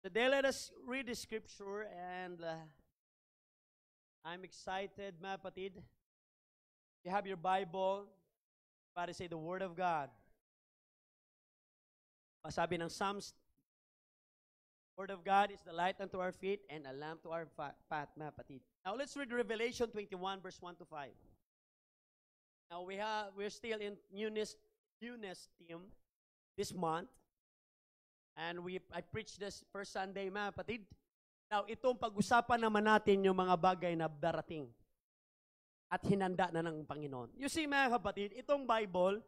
Today, let us read the scripture, and I'm excited, mga kapatid. You have your Bible, para say the Word of God. Masabi ng Psalms, Word of God is the light unto our feet and a lamp to our path, mga kapatid. Now, let's read Revelation 21, verse 1 to 5. Now, we're still in newness theme this month. And I preached this first Sunday, mga kapatid. Now, itong pag-usapan naman natin yung mga bagay na darating at hinanda na ng Panginoon. You see, mga kapatid, itong Bible,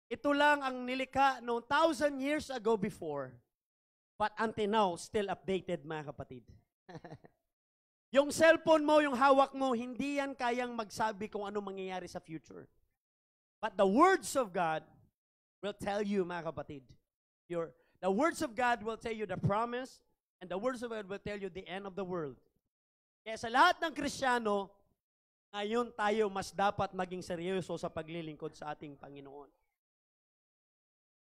ito lang ang nilikha noong 1,000 years ago before, but until now, still updated, mga kapatid. Yung cellphone mo, yung hawak mo, hindi yan kayang magsabi kung ano mangyayari sa future. But the words of God will tell you, mga kapatid, the words of God will tell you the promise, and the words of God will tell you the end of the world. Kaya sa lahat ng Kristiyano, ngayon tayo mas dapat maging seryoso sa paglilingkod sa ating Panginoon.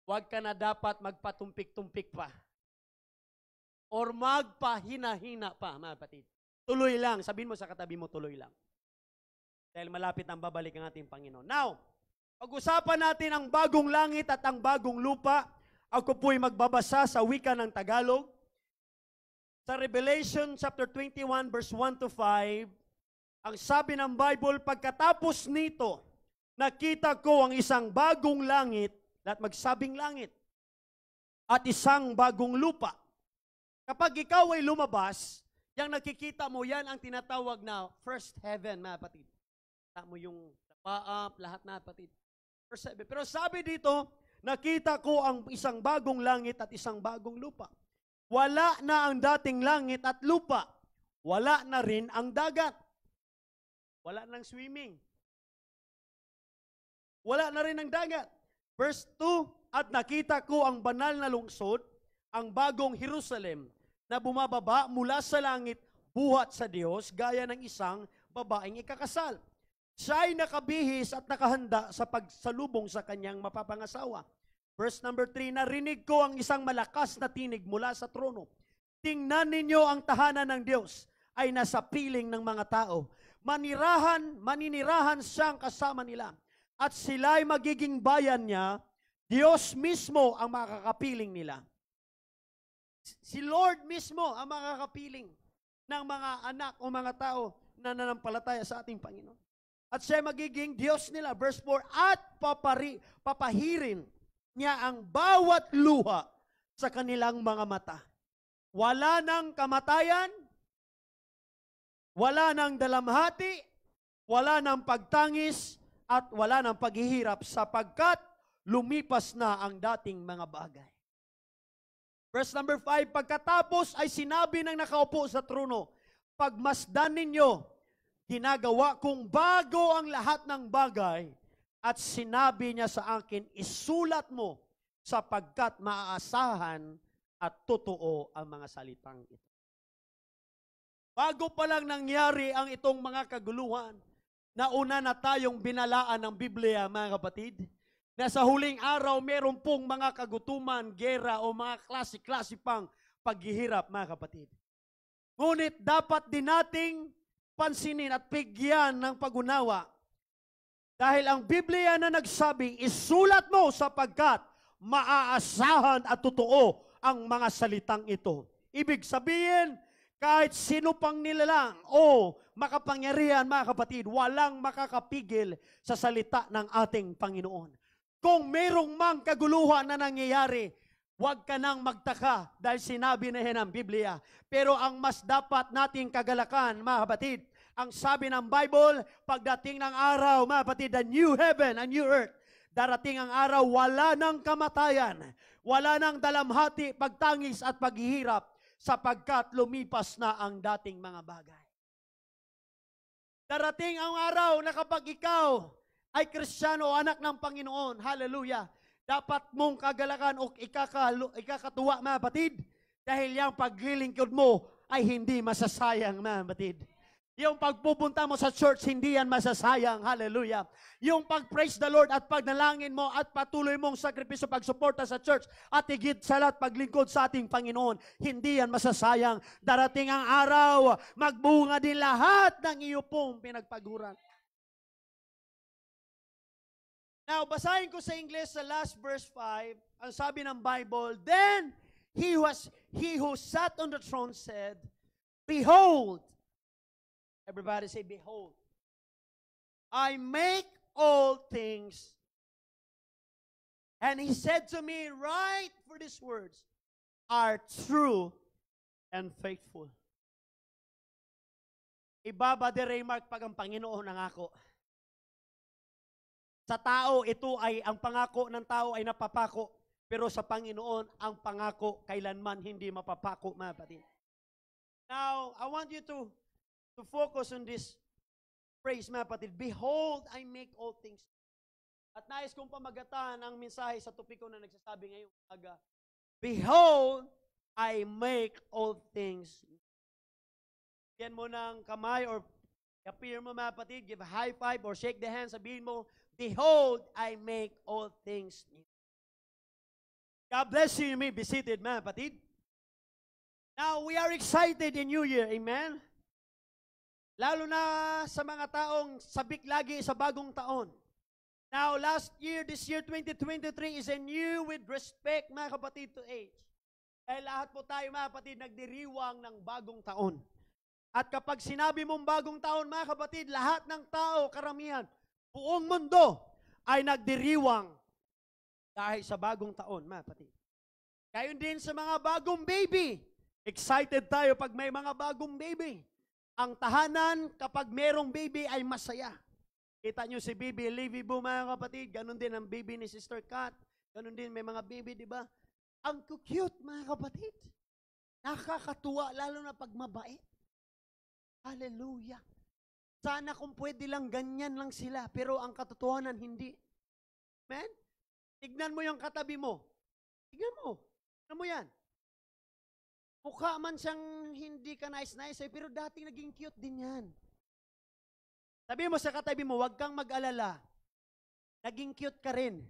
Huwag ka na dapat magpatumpik-tumpik pa. Or magpahina-hina pa, mga kapatid. Tuloy lang. Sabihin mo sa katabi mo, tuloy lang. Dahil malapit ang babalik ang ating Panginoon. Now, pag-usapan natin ang bagong langit at ang bagong lupa. Ako po'y magbabasa sa wika ng Tagalog. Sa Revelation chapter 21 verse 1 to 5, ang sabi ng Bible, pagkatapos nito, nakita ko ang isang bagong langit, at magsabing langit, at isang bagong lupa. Kapag ikaw ay lumabas, yung nakikita mo, yan ang tinatawag na first heaven, mga kapatid. Kita mo yung tapaap, lahat na kapatid. First heaven. Pero sabi dito, nakita ko ang isang bagong langit at isang bagong lupa. Wala na ang dating langit at lupa. Wala na rin ang dagat. Wala nang swimming. Wala na rin ang dagat. Verse 2, at nakita ko ang banal na lungsod, ang bagong Jerusalem, na bumababa mula sa langit, buhat sa Diyos, gaya ng isang babaeng ikakasal. Siya ay nakabihis at nakahanda sa pagsalubong sa kanyang mapapangasawa. Verse number 3, narinig ko ang isang malakas na tinig mula sa trono. Tingnan ninyo ang tahanan ng Diyos ay nasa piling ng mga tao. Maninirahan siyang kasama nila. At sila ay magiging bayan niya, Diyos mismo ang makakapiling nila. Si Lord mismo ang makakapiling ng mga anak o mga tao na nanampalataya sa ating Panginoon. At siya magiging Diyos nila. Verse 4, at papahirin niya ang bawat luha sa kanilang mga mata. Wala nang kamatayan, wala nang dalamhati, wala nang pagtangis, at wala nang paghihirap sapagkat lumipas na ang dating mga bagay. Verse number 5, pagkatapos ay sinabi ng nakaupo sa trono, pagmasdan ninyo, ginagawa kong bago ang lahat ng bagay, at sinabi niya sa akin, isulat mo sapagkat maaasahan at totoo ang mga salitang ito. Bago pa lang nangyari ang itong mga kaguluhan, nauna na tayong binalaan ng Biblia, mga kapatid, na sa huling araw meron pong mga kagutuman, gera o mga klase-klase pang paghihirap, mga kapatid. Ngunit dapat din nating pansinin at bigyan ng pag-unawa dahil ang Biblia na nagsabing, isulat mo sapagkat maaasahan at totoo ang mga salitang ito. Ibig sabihin, kahit sino pang nilalang o makapangyarihan, mga kapatid, walang makakapigil sa salita ng ating Panginoon. Kung merong mang kaguluhan na nangyayari, huwag ka nang magtaka dahil sinabi na yan ang Biblia. Pero ang mas dapat nating kagalakan, mga kapatid, ang sabi ng Bible, pagdating ng araw, mga kapatid, the new heaven and new earth, darating ang araw, wala nang kamatayan, wala nang dalamhati, pagtangis at paghihirap, sapagkat lumipas na ang dating mga bagay. Darating ang araw na kapag ikaw ay Kristiyano o anak ng Panginoon, hallelujah, dapat mong kagalakan o ikakatuwa, mga kapatid, dahil yung paglilingkod mo ay hindi masasayang, mga kapatid. Yung pagpupunta mo sa church, hindi yan masasayang. Hallelujah. Yung pag-praise the Lord at pagnalangin mo at patuloy mong sakripisyo pagsuporta sa church at higit sa lahat paglingkod sa ating Panginoon, hindi yan masasayang. Darating ang araw, magbunga din lahat ng iyo pong pinagpaguran. Now, basahin ko sa English sa last verse 5, ang sabi ng Bible, Then he who sat on the throne said, Behold, everybody say, Behold, I make all things. And he said to me, Write, for these words are true and faithful. Ibaba de remark pag ang Panginoon nangako. Sa tao, ito ay, ang pangako ng tao ay napapako. Pero sa Panginoon, ang pangako kailanman hindi mapapako, mga kapatid. Now, I want you to focus on this phrase, mga kapatid. Behold, I make all things. At nais kong pamagatan ang mensahe sa topiko na nagsasabi ngayong umaga. Behold, I make all things. Yan mo ng kamay or appear mo, mga kapatid, give a high five or shake the hand, sabihin mo, Behold, I make all things new. God bless you. You may be seated, mga kapatid. Now, we are excited in New Year. Amen? Lalo na sa mga taong sabik lagi sa bagong taon. Now, this year, 2023 is a new with respect, mga kapatid, to age. Dahil lahat po tayo, mga kapatid, nagdiriwang ng bagong taon. At kapag sinabi mong bagong taon, mga kapatid, lahat ng tao, karamihan, buong mundo ay nagdiriwang dahil sa bagong taon, mga kapatid. Gayon din sa mga bagong baby. Excited tayo pag may mga bagong baby. Ang tahanan, kapag merong baby, ay masaya. Kita nyo si baby Livy Boo, mga kapatid. Ganon din ang baby ni Sister Kat. Ganon din, may mga baby, di ba? Ang cute, mga kapatid. Nakakatuwa, lalo na pag mabait. Hallelujah. Sana kung pwede lang, ganyan lang sila. Pero ang katotohanan, hindi. Amen? Tignan mo yung katabi mo. Tignan mo. Tignan mo yan. Mukha man siyang hindi ka nice-nice, pero dating naging cute din yan. Sabi mo sa katabi mo, huwag kang mag-alala. Naging cute ka rin.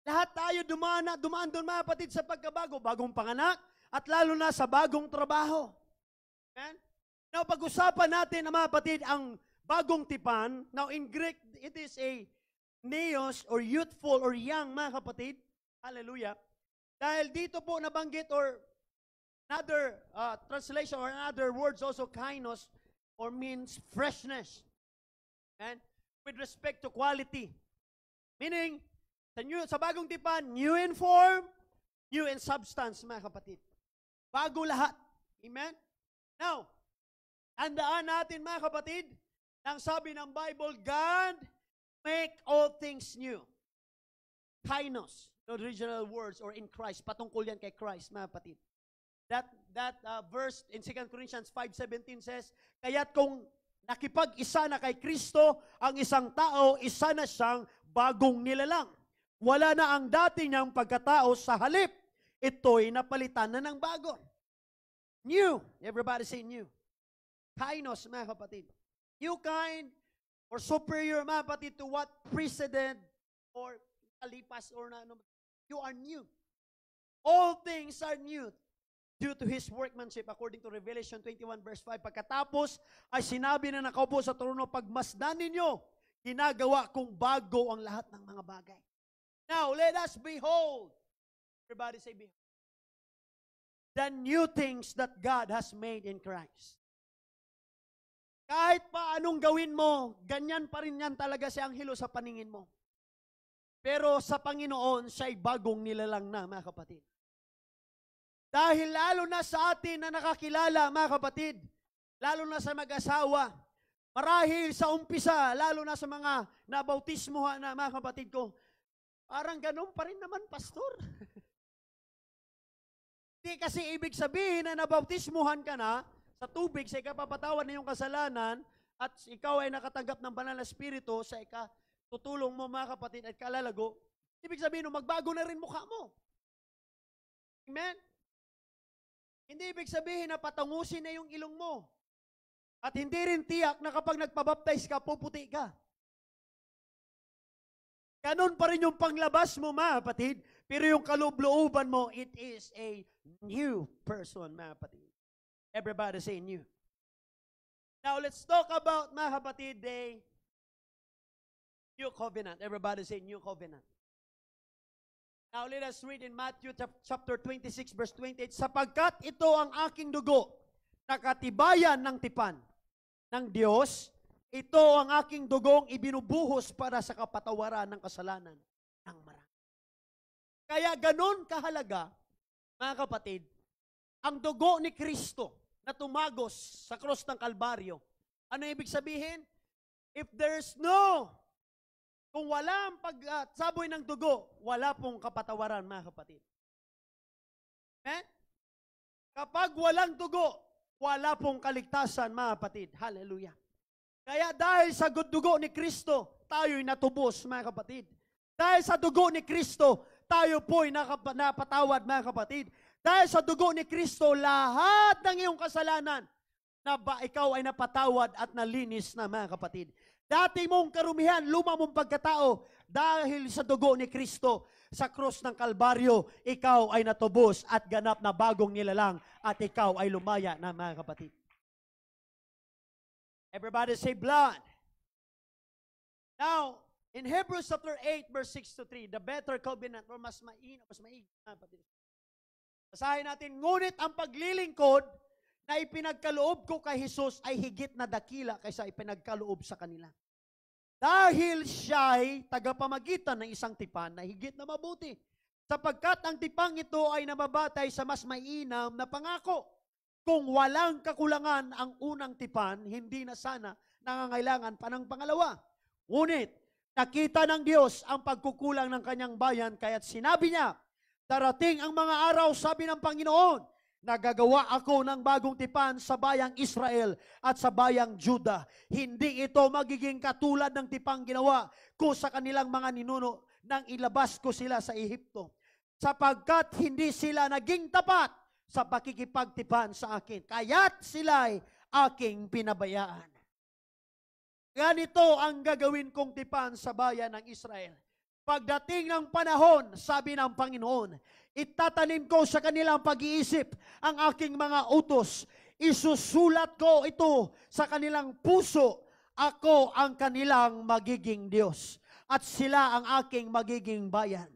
Lahat tayo dumaan doon, mga kapatid, sa pagkabago. Bagong panganak, at lalo na sa bagong trabaho. Amen? Now, pag-usapan natin, mga kapatid, ang bagong tipan. Now, in Greek, it is a neos or youthful or young, mga kapatid. Hallelujah. Dahil dito po nabanggit or another translation or another words also, kainos, or means freshness. And with respect to quality. Meaning, sa bagong tipan, new in form, new in substance, mga kapatid. Bago lahat. Amen? Now, tandaan natin, mga kapatid, ang sabi ng Bible, God make all things new. Kainos, the original words, or in Christ. Patungkol yan kay Christ, mga kapatid. That verse in 2 Corinthians 5:17 says, kaya't kung nakipag-isa na kay Kristo, ang isang tao, isa na siyang bagong nilalang. Wala na ang dati niyang pagkatao, sa halip, ito'y napalitan na ng bago. New. Everybody say new. Kainos, mga kapatid. New kind or superior, mga kapatid, to what preceded or kalipas or ano. You are new. All things are new due to His workmanship according to Revelation 21 verse 5. Pagkatapos ay sinabi na nakaupo sa trono, pagmasdan ninyo, ginagawa kong bago ang lahat ng mga bagay. Now, let us behold. Everybody say behold. The new things that God has made in Christ. Kahit pa anong gawin mo, ganyan pa rin yan talaga si Anghelo sa paningin mo. Pero sa Panginoon, siya'y bagong nilalang na, mga kapatid. Dahil lalo na sa atin na nakakilala, mga kapatid, lalo na sa mag-asawa, marahil sa umpisa, lalo na sa mga nabautismuhan na, mga kapatid ko, parang ganun pa rin naman, pastor. Hindi kasi ibig sabihin na nabautismuhan ka na sa tubig, sa ikapapatawan na yung kasalanan, at ikaw ay nakatanggap ng banal na spirito sa tutulong mo, mga kapatid, at kalalago, ibig sabihin, magbago na rin mukha mo. Amen? Hindi ibig sabihin na patungusin na yung ilong mo. At hindi rin tiyak na kapag nagpabaptize ka, puputi ka. Ganun pa rin yung panglabas mo, mga kapatid. Pero yung kaloob-looban mo, it is a new person, mga kapatid. Everybody say new. Now, let's talk about, mga kapatid, the new covenant. Everybody say new covenant. Now, let us read in Matthew chapter 26, verse 28. Sapagkat ito ang aking dugo, nakatibayan ng tipan ng Diyos, ito ang aking dugong ibinubuhos para sa kapatawaran ng kasalanan ng marami. Kaya ganun kahalaga, mga kapatid, ang dugo ni Kristo na tumagos sa cross ng Kalbaryo. Ano ibig sabihin? If there's kung wala ang pagsaboy ng dugo, wala pong kapatawaran, mga kapatid. Amen? Kapag walang dugo, wala pong kaligtasan, mga kapatid. Hallelujah. Kaya dahil sa dugo ni Kristo, tayo'y natubos, mga kapatid. Dahil sa dugo ni Kristo, tayo po'y napatawad, mga kapatid. Dahil sa dugo ni Kristo, lahat ng iyong kasalanan, ikaw ay napatawad at nalinis na, mga kapatid. Dati mong karumihan, luma mong pagkatao, dahil sa dugo ni Kristo, sa krus ng Kalbaryo, ikaw ay natubos at ganap na bagong nilalang at ikaw ay lumaya na, mga kapatid. Everybody say blood. Now, in Hebrews chapter 8, verse 6 to 3, the better covenant, or mas maigi, mga kapatid. Basahin natin, ngunit ang paglilingkod na ipinagkaloob ko kay Jesus ay higit na dakila kaysa ipinagkaloob sa kanila. Dahil siya'y tagapamagitan ng isang tipan na higit na mabuti, sapagkat ang tipang ito ay namabatay sa mas mainam na pangako. Kung walang kakulangan ang unang tipan, hindi na sana nangangailangan pa ng pangalawa. Ngunit, nakita ng Diyos ang pagkukulang ng kanyang bayan, kaya't sinabi niya, darating ang mga araw, sabi ng Panginoon, nagagawa ako ng bagong tipan sa bayang Israel at sa bayang Juda. Hindi ito magiging katulad ng tipang ginawa ko sa kanilang mga ninuno nang ilabas ko sila sa Ehipto. Sapagkat hindi sila naging tapat sa pakikipagtipan sa akin, kaya't sila'y aking pinabayaan. Ganito ang gagawin kong tipan sa bayan ng Israel. Pagdating ng panahon, sabi ng Panginoon, itatanim ko sa kanilang pag-iisip ang aking mga utos. Isusulat ko ito sa kanilang puso. Ako ang kanilang magiging Diyos. At sila ang aking magiging bayan.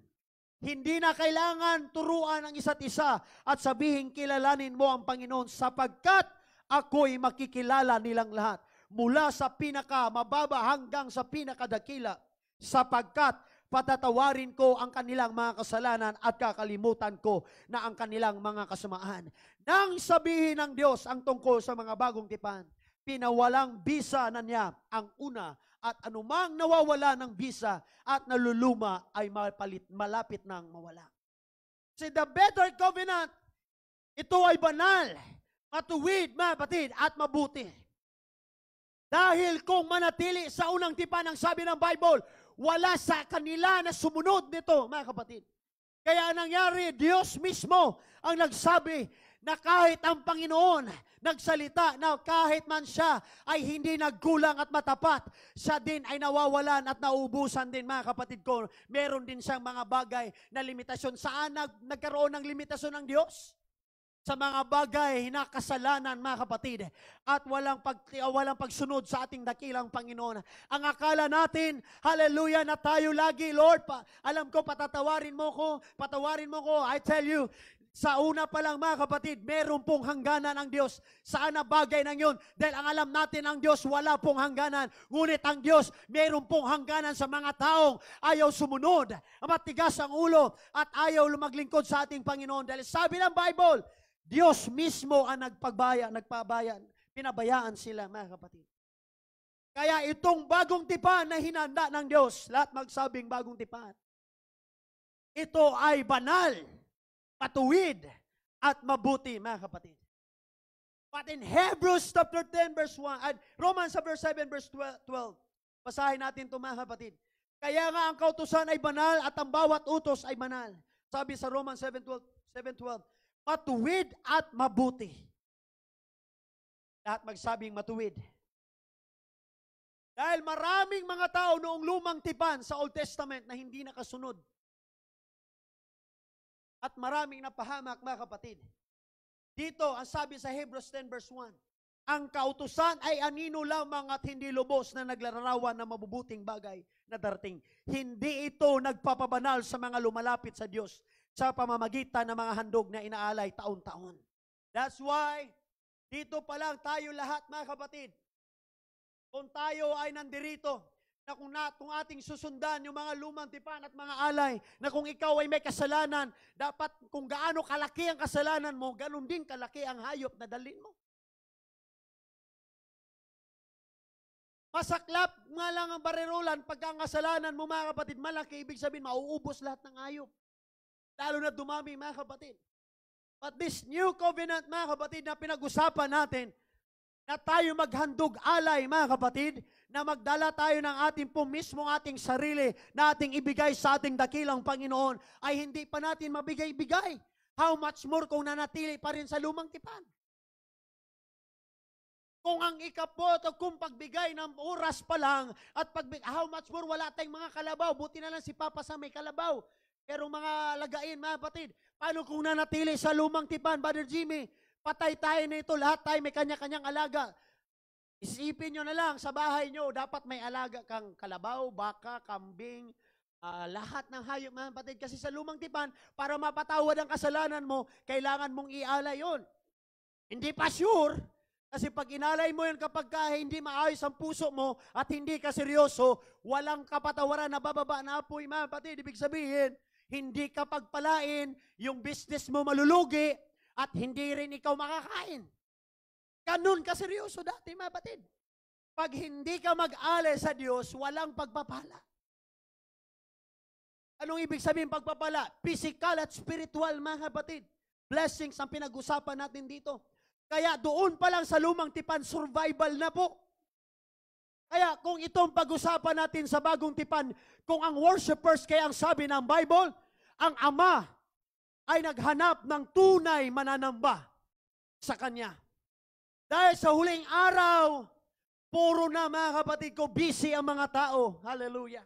Hindi na kailangan turuan ang isa't isa at sabihin kilalanin mo ang Panginoon sapagkat ako'y makikilala nilang lahat. Mula sa pinakamababa hanggang sa pinakadakila. Sapagkat patatawarin ko ang kanilang mga kasalanan at kakalimutan ko na ang kanilang mga kasamaan. Nang sabihin ng Diyos ang tungkol sa mga bagong tipan, pinawalang bisa na niya ang una at anumang nawawala ng bisa at naluluma ay malapit nang mawala. See, the better covenant, ito ay banal, matuwid, mga kapatid, at mabuti. Dahil kung manatili sa unang tipan, ang sabi ng Bible, wala sa kanila na sumunod nito, mga kapatid. Kaya nangyari, Diyos mismo ang nagsabi na kahit ang Panginoon nagsalita na kahit man siya ay hindi nagkulang at matapat, siya din ay nawawalan at naubusan din, mga kapatid ko. Meron din siyang mga bagay na limitasyon. Saan nagkaroon ng limitasyon ng Diyos? Sa mga bagay na kasalanan, mga kapatid, at walang pagsunod sa ating dakilang Panginoon. Ang akala natin, hallelujah, na tayo lagi, Lord, alam ko, patawarin mo ko, I tell you, sa una pa lang, mga kapatid, meron pong hangganan ang Diyos. Saan na bagay ng yun? Dahil ang alam natin ang Diyos, wala pong hangganan. Ngunit ang Diyos, meron pong hangganan sa mga taong ayaw sumunod, matigas ang ulo, at ayaw lumaglingkod sa ating Panginoon. Dahil sabi ng Bible, Diyos mismo ang pinabayaan sila, mga kapatid. Kaya itong bagong tipan na hinanda ng Diyos, lahat magsabing bagong tipan, ito ay banal, patuwid, at mabuti, mga kapatid. But in Hebrews chapter 10, verse 1, Romans chapter 7, verse 12, basahin natin ito, mga kapatid. Kaya nga ang kautusan ay banal at ang bawat utos ay banal. Sabi sa Romans 7:12, matuwid at mabuti. Lahat magsabing matuwid. Dahil maraming mga tao noong lumang tipan sa Old Testament na hindi nakasunod. At maraming napahamak, mga kapatid. Dito, ang sabi sa Hebrews 10 verse 1, ang kautusan ay anino lamang at hindi lubos na naglalarawan ng mabubuting bagay na darating. Hindi ito nagpapabanal sa mga lumalapit sa Diyos sa pamamagitan ng mga handog na inaalay taon-taon. That's why, dito pa lang tayo lahat, mga kapatid, kung tayo ay nandirito, na kung ating susundan yung mga lumang tipan at mga alay, na kung ikaw ay may kasalanan, dapat kung gaano kalaki ang kasalanan mo, ganun din kalaki ang hayop na dalhin mo. Masaklap nga lang ang barirulan pagka ang kasalanan mo, mga kapatid, malaki, ibig sabihin, mauubos lahat ng hayop. Lalo na dumami, mga kapatid. But this new covenant, mga kapatid, na pinag-usapan natin, na tayo maghandog alay, mga kapatid, na magdala tayo ng ating mismong ating sarili na ating ibigay sa ating dakilang Panginoon, ay hindi pa natin mabigay-bigay. How much more kung nanatili pa rin sa lumang tipan? Kung ang ikapot o kung pagbigay ng oras pa lang, at how much more wala tayong mga kalabaw, buti na lang si Papa sa may kalabaw. Pero mga lagain, mga kapatid, paano kung nanatili sa lumang tipan, Brother Jimmy? Patay tayo na ito, lahat tayo may kanya-kanyang alaga. Isipin nyo na lang, sa bahay nyo, dapat may alaga kang kalabaw, baka, kambing, lahat ng hayop, mga kapatid. Kasi sa lumang tipan, para mapatawad ang kasalanan mo, kailangan mong ialay yun. Hindi pa sure, kasi pag inalay mo yun kapag hindi maayos ang puso mo at hindi ka seryoso, walang kapatawaran na bababa na apoy, mga kapatid. Ibig sabihin, hindi ka pagpalain, yung business mo malulugi, at hindi rin ikaw makakain. Ganun ka seryoso dati, mga kapatid. Pag hindi ka mag-alay sa Diyos, walang pagpapala. Anong ibig sabihin pagpapala? Physical at spiritual, mga kapatid. Blessings ang pinag-usapan natin dito. Kaya doon pa lang sa lumang tipan, survival na po. Kaya kung itong pag-usapan natin sa bagong tipan, kung ang worshipers, kaya ang sabi ng Bible, ang Ama ay naghanap ng tunay mananamba sa Kanya. Dahil sa huling araw, puro na, mga kapatid ko, busy ang mga tao. Hallelujah.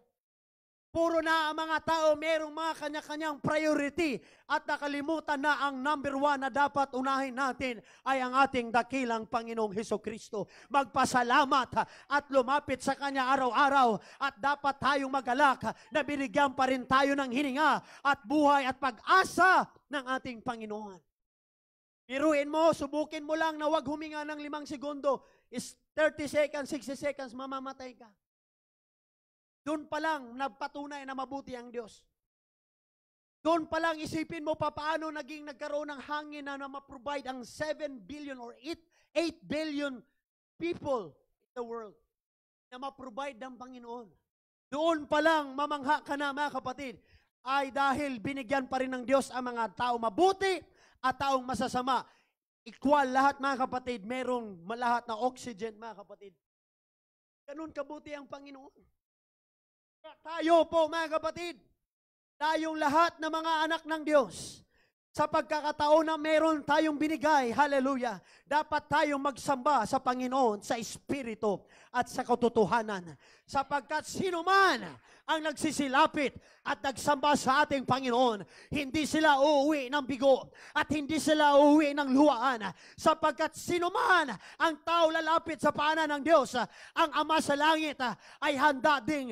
Puro na ang mga tao, merong mga kanya-kanyang priority at nakalimutan na ang number one na dapat unahin natin ay ang ating dakilang Panginoong Hesukristo. Magpasalamat at lumapit sa Kanya araw-araw at dapat tayong magalak na binigyan pa rin tayo ng hininga at buhay at pag-asa ng ating Panginoon. Biruin mo, subukin mo lang na wag huminga ng 5 segundo. Is 30 seconds, 60 seconds, mamamatay ka. Doon pa lang nagpatunay na mabuti ang Diyos. Doon pa lang isipin mo paano nagkaroon ng hangin na ma-provide ang 7 billion or 8 billion people in the world na ma-provide ng Panginoon. Doon pa lang mamangha ka na, mga kapatid, ay dahil binigyan pa rin ng Diyos ang mga tao mabuti at taong masasama. Equal lahat, mga kapatid, merong lahat na oxygen, mga kapatid. Ganun kabuti ang Panginoon. Tayo po, mga kapatid, tayong lahat ng mga anak ng Diyos, sa pagkakataon na meron tayong binigay, hallelujah, dapat tayong magsamba sa Panginoon sa Espiritu at sa katotohanan. Sapagkat sino man ang nagsisilapit at nagsamba sa ating Panginoon, hindi sila uuwi ng bigo at hindi sila uuwi ng luhaan. Sapagkat sino man ang tao lalapit sa paanan ng Diyos, ang Ama sa langit ay handa ding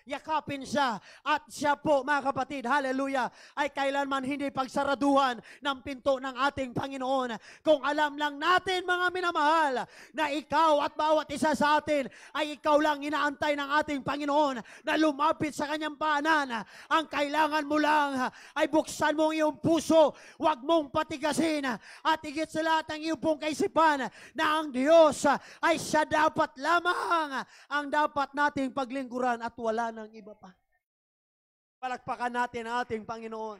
yakapin siya. At siya po, mga kapatid, hallelujah, ay kailanman hindi pagsaraduhan ng pinto ng ating Panginoon. Kung alam lang natin, mga minamahal, na ikaw at bawat isa sa atin ay ikaw lang inaantay ng ating Panginoon na lumapit sa kanyang paanan. Ang kailangan mo lang ay buksan mo ang iyong puso, huwag mong patigasin, at higit sa lahat ang iyong pong kaisipan na ang Diyos ay siya dapat lamang ang dapat nating paglingkuran at wala nang iba pa. Palakpakan natin ang ating Panginoon.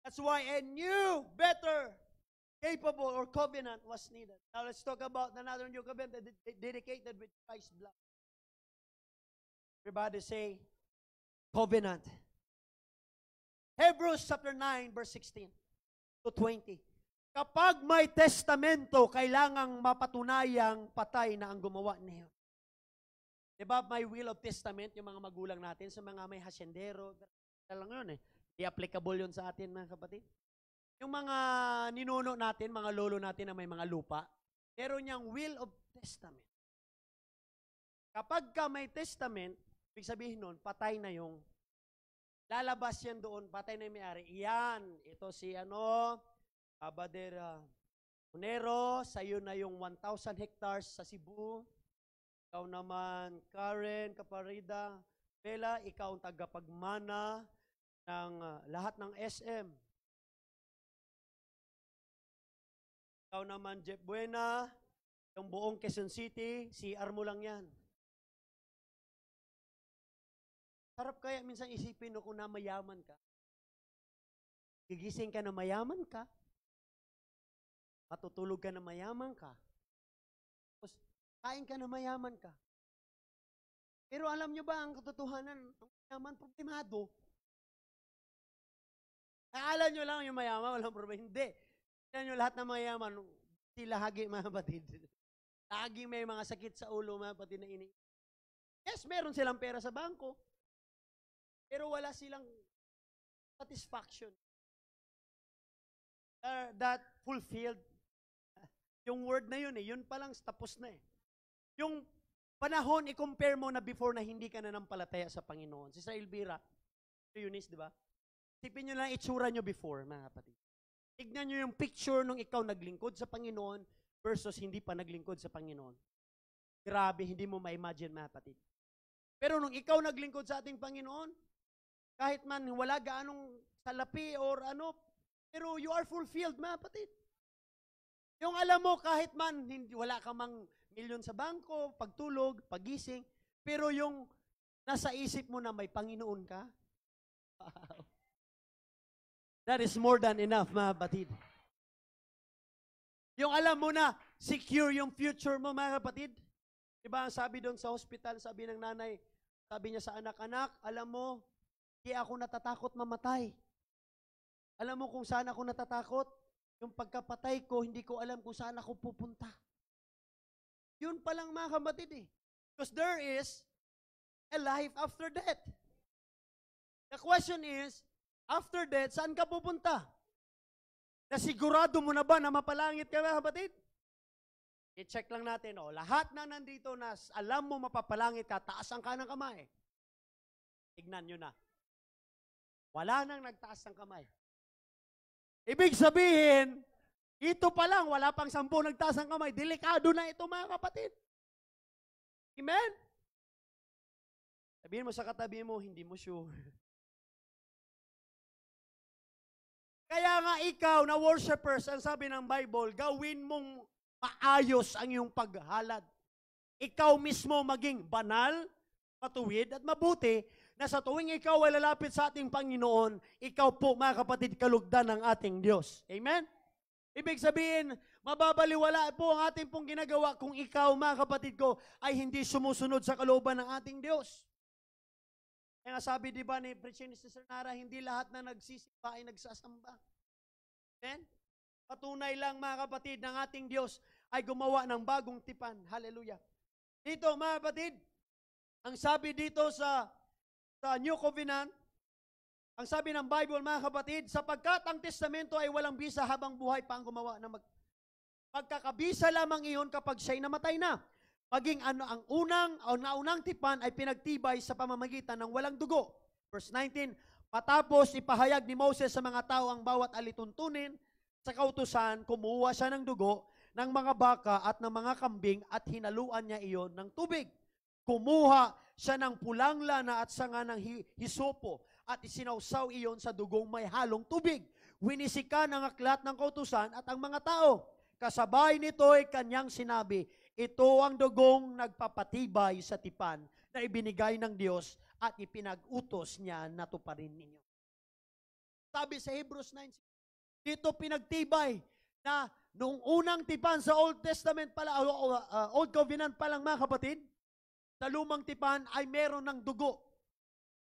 That's why a new, better, capable or covenant was needed. Now let's talk about another new covenant dedicated with Christ's blood. Everybody say, covenant. Hebrews chapter 9, verse 16. to 20. Kapag may testamento, kailangang mapatunayang patay na ang gumawa niyo. Diba, may will of testament, yung mga magulang natin, sa mga may hasyendero, lang yun eh. Di applicable yun sa atin, mga kapatid. Yung mga ninuno natin, mga lolo natin na may mga lupa, meron niyang will of testament. Kapag ka may testament, ibig sabihin nun, patay na yung, lalabas yan doon, patay na yung may-ari. Yan, ito si Abadera Monero, sa'yo na yung 1,000 hectares sa Cebu. Ikaw naman, Karen Caparida, Bella, ikaw ang tagapagmana ng lahat ng SM. Ikaw naman, Jeff Buena, yung buong Quezon City, CR mo lang yan. Sarap kaya minsan isipin no, kung na mayaman ka. Gigising ka na mayaman ka. Matutulog ka na mayaman ka. Tapos, kain ka na mayaman ka. Pero alam nyo ba ang katotohanan, ang mayaman, problemado. Alam nyo lang yung mayaman, walang problema. Hindi. Alam nyo lahat ng mayaman, sila hagi mga batid. Lagi may mga sakit sa ulo, mga batid na ini. Yes, meron silang pera sa bangko. Pero wala silang satisfaction. That fulfilled. Yung word na yun yun palang tapos na eh. Yung panahon, i-compare mo na before na hindi ka na nampalataya sa Panginoon. Si Sir Elvira, si Eunice, di ba? Tipin nyo lang itsura nyo before, mga kapatid. Tignan nyo yung picture nung ikaw naglingkod sa Panginoon versus hindi pa naglingkod sa Panginoon. Grabe, hindi mo ma-imagine, mga kapatid. Pero nung ikaw naglingkod sa ating Panginoon, kahit man wala gaanong salapi or pero you are fulfilled, mga kapatid. Yung alam mo, kahit man wala ka mang milyon sa bangko, pagtulog, pagising, pero yung nasa isip mo na may Panginoon ka, wow. That is more than enough, mga kapatid. Yung alam mo na, secure yung future mo, mga kapatid. Diba, ang sabi doon sa hospital, sabi ng nanay, sabi niya sa anak-anak, alam mo, hindi ako natatakot mamatay. Alam mo kung saan ako natatakot? Yung pagkapatay ko, hindi ko alam kung saan ako pupunta. Yun palang mga kapatid eh. Because there is a life after death. The question is, after death, saan ka pupunta? Nasigurado mo na ba na mapalangit ka, mga kapatid? I-check lang natin, lahat na nandito na alam mo mapapalangit ka, taas ang kanang kamay. Tignan nyo na. Wala nang nagtaas ng kamay. Ibig sabihin, ito pa lang, wala pang 10 nagtaas ng kamay. Delikado na ito, mga kapatid. Amen? Sabihin mo sa katabi mo, hindi mo sure. Kaya nga ikaw na worshipers, ang sabi ng Bible, gawin mong maayos ang iyong paghalad. Ikaw mismo maging banal, matuwid at mabuti, na sa tuwing ikaw ay lalapit sa ating Panginoon, ikaw po, mga kapatid, kalugdan ng ating Diyos. Amen? Ibig sabihin, mababaliwala po ang ating pong ginagawa kung ikaw, mga kapatid ko, ay hindi sumusunod sa kalooban ng ating Diyos. Kaya sabi, di ba, ni preaching ni Sister Nara, hindi lahat na nagsisimba ay nagsasamba. Amen? Patunay lang, mga kapatid, ng ating Diyos ay gumawa ng bagong tipan. Hallelujah. Dito, mga kapatid, ang sabi dito sa New Covenant, ang sabi ng Bible, mga kapatid, sapagkat ang testamento ay walang bisa habang buhay pa ang gumawa na pagkakabisa lamang iyon kapag siya'y namatay na. Maging ang naunang tipan ay pinagtibay sa pamamagitan ng walang dugo. Verse 19, matapos ipahayag ni Moses sa mga tao ang bawat alituntunin, sa kautusan, kumuha siya ng dugo ng mga baka at ng mga kambing at hinaluan niya iyon ng tubig. Kumuha siya ng pulang lana at sanga ng hisopo at isinawsaw iyon sa dugong may halong tubig. Winisikan ang aklat ng kautusan at ang mga tao. Kasabay nito ay kanyang sinabi, ito ang dugong nagpapatibay sa tipan na ibinigay ng Diyos at ipinag-utos niya na tuparin ninyo. Sabi sa Hebrews 9, dito pinagtibay na noong unang tipan sa Old Testament pala, Old Covenant pa lang, mga kapatid, sa lumang tipan ay meron ng dugo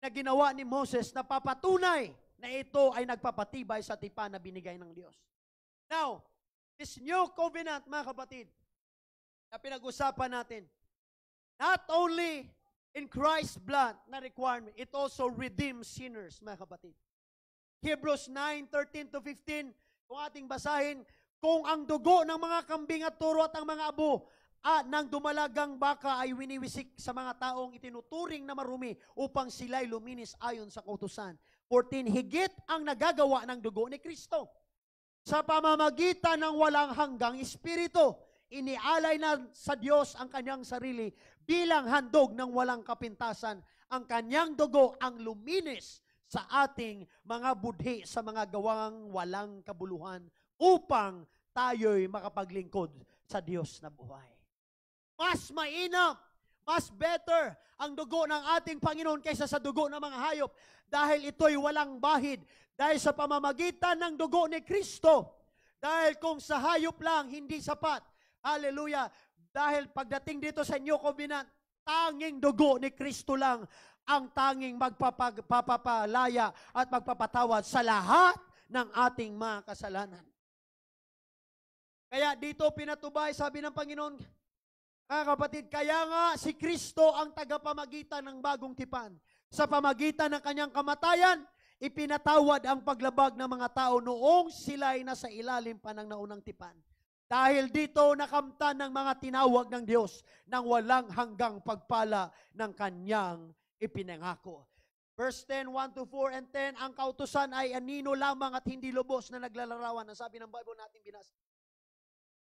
na ginawa ni Moses na papatunay na ito ay nagpapatibay sa tipan na binigay ng Diyos. Now, this new covenant, mga kapatid, na pinag-usapan natin, not only in Christ's blood na requirement, it also redeems sinners, mga kapatid. Hebrews 9:13-15, kung ating basahin, kung ang dugo ng mga kambing at turo at ang mga abo ng dumalagang baka ay winiwisik sa mga taong itinuturing na marumi upang sila'y luminis ayon sa kautusan. 14, higit ang nagagawa ng dugo ni Kristo. Sa pamamagitan ng walang hanggang Espiritu, inialay na sa Diyos ang kanyang sarili bilang handog ng walang kapintasan. Ang kanyang dugo ang luminis sa ating mga budhi sa mga gawang walang kabuluhan upang tayo'y makapaglingkod sa Diyos na buhay. Mas mainam, mas better ang dugo ng ating Panginoon kaysa sa dugo ng mga hayop dahil ito'y walang bahid. Dahil sa pamamagitan ng dugo ni Kristo, dahil kung sa hayop lang, hindi sapat. Hallelujah. Dahil pagdating dito sa New Covenant, tanging dugo ni Kristo lang ang tanging magpapalaya at magpapatawad sa lahat ng ating mga kasalanan. Kaya dito pinatubay, sabi ng Panginoon, mga kapatid, kaya nga si Kristo ang tagapamagitan ng bagong tipan. Sa pamagitan ng kanyang kamatayan, ipinatawad ang paglabag ng mga tao noong sila'y nasa ilalim pa ng naunang tipan. Dahil dito nakamtan ng mga tinawag ng Diyos ng walang hanggang pagpala ng kanyang ipinangako. Verse 10, 1-4 and 10, ang kautusan ay anino lamang at hindi lubos na naglalarawan. Ang sabi ng Bible natin binasa.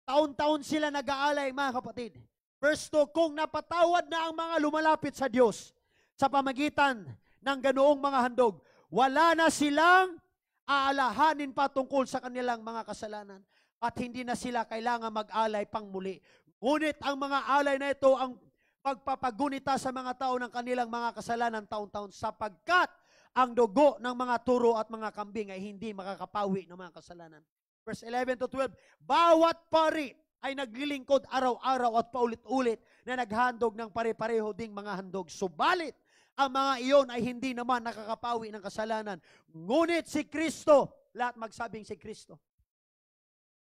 Taon-taon sila nag-aalay, mga kapatid. Verse 2, kung napatawad na ang mga lumalapit sa Diyos sa pamagitan ng ganoong mga handog, wala na silang aalahanin pa tungkol sa kanilang mga kasalanan at hindi na sila kailangan mag-alay pang muli. Ngunit ang mga alay na ito ang pagpapagunita sa mga tao ng kanilang mga kasalanan taon-taon sapagkat ang dugo ng mga turo at mga kambing ay hindi makakapawi ng mga kasalanan. Verse 11-12, bawat pari ay naglilingkod araw-araw at paulit-ulit na naghandog ng pare-pareho ding mga handog. Subalit, ang mga iyon ay hindi naman nakakapawi ng kasalanan. Ngunit si Kristo, lahat magsabing si Kristo,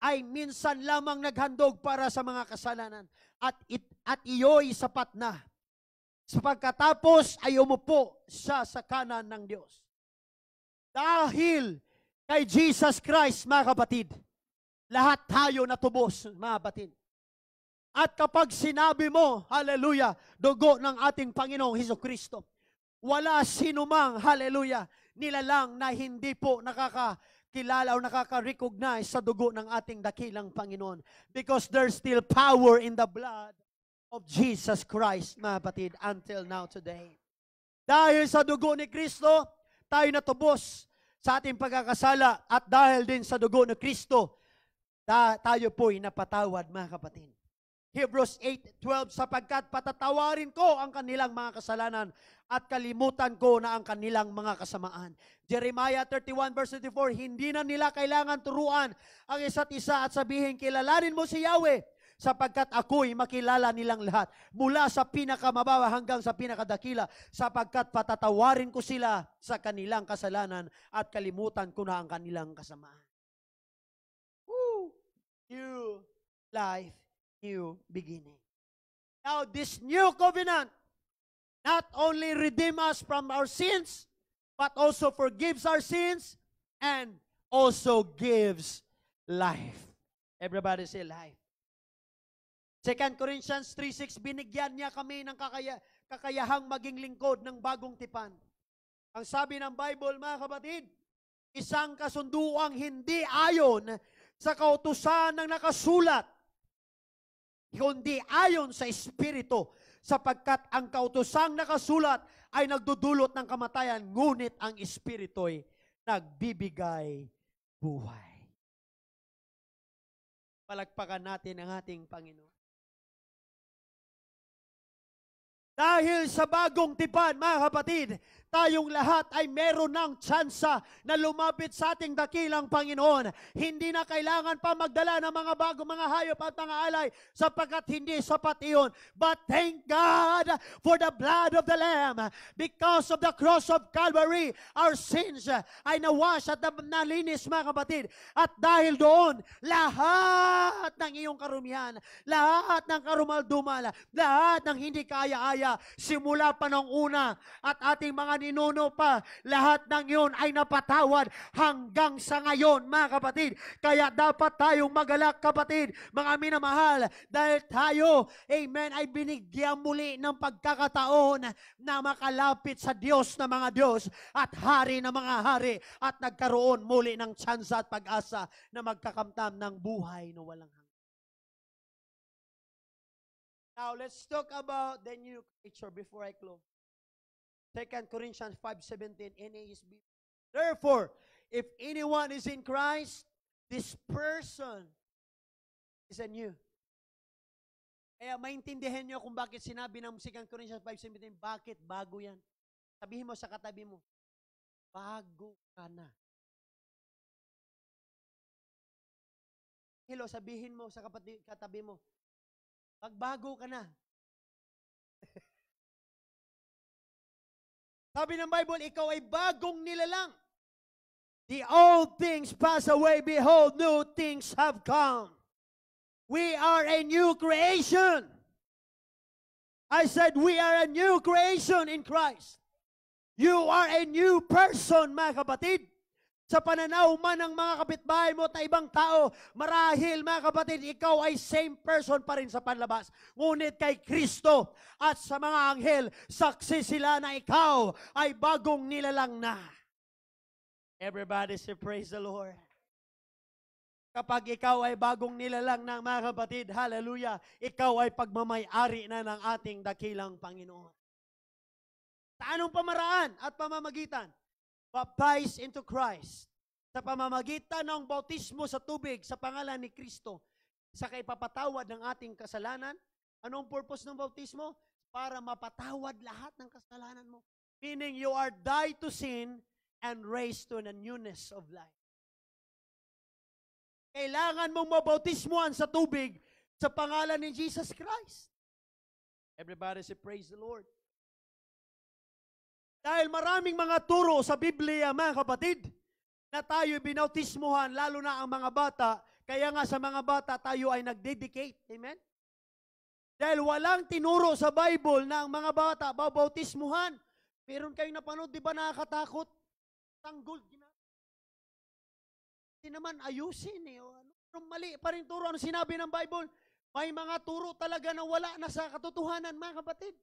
ay minsan lamang naghandog para sa mga kasalanan at iyo'y sapat na. Pagkatapos ay umupo siya sa kanan ng Diyos. Dahil kay Jesus Christ, mga kapatid, lahat tayo natubos, mga kapatid. At kapag sinabi mo, hallelujah, dugo ng ating Panginoong Hesukristo, wala sinumang, hallelujah, nilalang na hindi po nakakakilala o nakaka-recognize sa dugo ng ating dakilang Panginoon. Because there's still power in the blood of Jesus Christ, mga kapatid, until now today. Dahil sa dugo ni Kristo, tayo natubos sa ating pagkakasala at dahil din sa dugo ni Kristo, tayo po'y napatawad, mga kapatid. Hebrews 8:12, sapagkat patatawarin ko ang kanilang mga kasalanan at kalimutan ko na ang kanilang mga kasamaan. Jeremiah 31:34, hindi na nila kailangan turuan ang isa't isa at sabihin, kilalanin mo si Yahweh, sapagkat ako'y makilala nilang lahat, mula sa pinakamababa hanggang sa pinakadakila, sapagkat patatawarin ko sila sa kanilang kasalanan at kalimutan ko na ang kanilang kasamaan. New life, new beginning. Now, this new covenant not only redeem us from our sins, but also forgives our sins and also gives life. Everybody say life. 2 Corinthians 3:6, binigyan niya kami ng kakayahang maging lingkod ng bagong tipan. Ang sabi ng Bible, mga kapatid, isang kasunduang hindi ayon sa kautusan ng nakasulat, kundi ayon sa Espiritu, sapagkat ang kautusang nakasulat ay nagdudulot ng kamatayan, ngunit ang Espiritu'y nagbibigay buhay. Palagpakan natin ang ating Panginoon. Dahil sa bagong tipan, mga kapatid, tayong lahat ay meron ng tsansa na lumapit sa ating dakilang Panginoon. Hindi na kailangan pa magdala ng mga bagong mga hayop at mga alay sapagkat hindi sapat iyon. But thank God for the blood of the Lamb. Because of the cross of Calvary, our sins ay nawash at nalinis, mga kapatid. At dahil doon, lahat ng iyong karumihan, lahat ng karumaldumal, lahat ng hindi kaaya-aya, simula pa nung una at ating mga ninuno pa, lahat ng yun ay napatawad hanggang sa ngayon, mga kapatid. Kaya dapat tayong magalak, kapatid, mga minamahal, dahil tayo, amen, ay binigyan muli ng pagkakataon na makalapit sa Diyos na mga Diyos at Hari na mga hari, at nagkaroon muli ng tsansa at pag-asa na magkakamtam ng buhay na walang hanggan. Now, let's talk about the new creature before I close. 2 Corinthians 5:17, NASB. Therefore, if anyone is in Christ, this person is a new. Kaya maintindihan nyo kung bakit sinabi ng 2 Corinthians 5:17, bakit bago yan. Sabihin mo sa katabi mo, bago ka na. Hello, sabihin mo sa katabi mo, magbago ka na. Sabi ng Bible, ikaw ay bagong nilalang. The old things pass away, behold, new things have come. We are a new creation. I said we are a new creation in Christ. You are a new person, mga kapatid. Sa pananaw man ng mga kapitbahay mo at ibang tao, marahil, mga kapatid, ikaw ay same person pa rin sa panlabas. Ngunit kay Kristo at sa mga anghel, saksi sila na ikaw ay bagong nilalang na. Everybody say, praise the Lord. Kapag ikaw ay bagong nilalang na, mga kapatid, hallelujah, ikaw ay pagmamay-ari na ng ating dakilang Panginoon. Sa anong pamaraan at pamamagitan? Baptized into Christ. Sa pamamagitan ng bautismo sa tubig sa pangalan ni Kristo, sa kaipapatawad ng ating kasalanan. Anong purpose ng bautismo? Para mapatawad lahat ng kasalanan mo. Meaning you are died to sin and raised to a newness of life. Kailangan mong mabautismoan sa tubig sa pangalan ni Jesus Christ. Everybody say, praise the Lord. Dahil maraming mga turo sa Biblia, mga kapatid, na tayo binautismuhan, lalo na ang mga bata, kaya nga sa mga bata tayo ay nagdedicate. Amen? Dahil walang tinuro sa Bible na ang mga bata babautismuhan. Meron kayong napanood, di ba nakakatakot? Tanggol. Hindi naman ayusin eh. Ano, mali pa rin turo. Ano sinabi ng Bible? May mga turo talaga na wala na sa katotohanan, mga kapatid.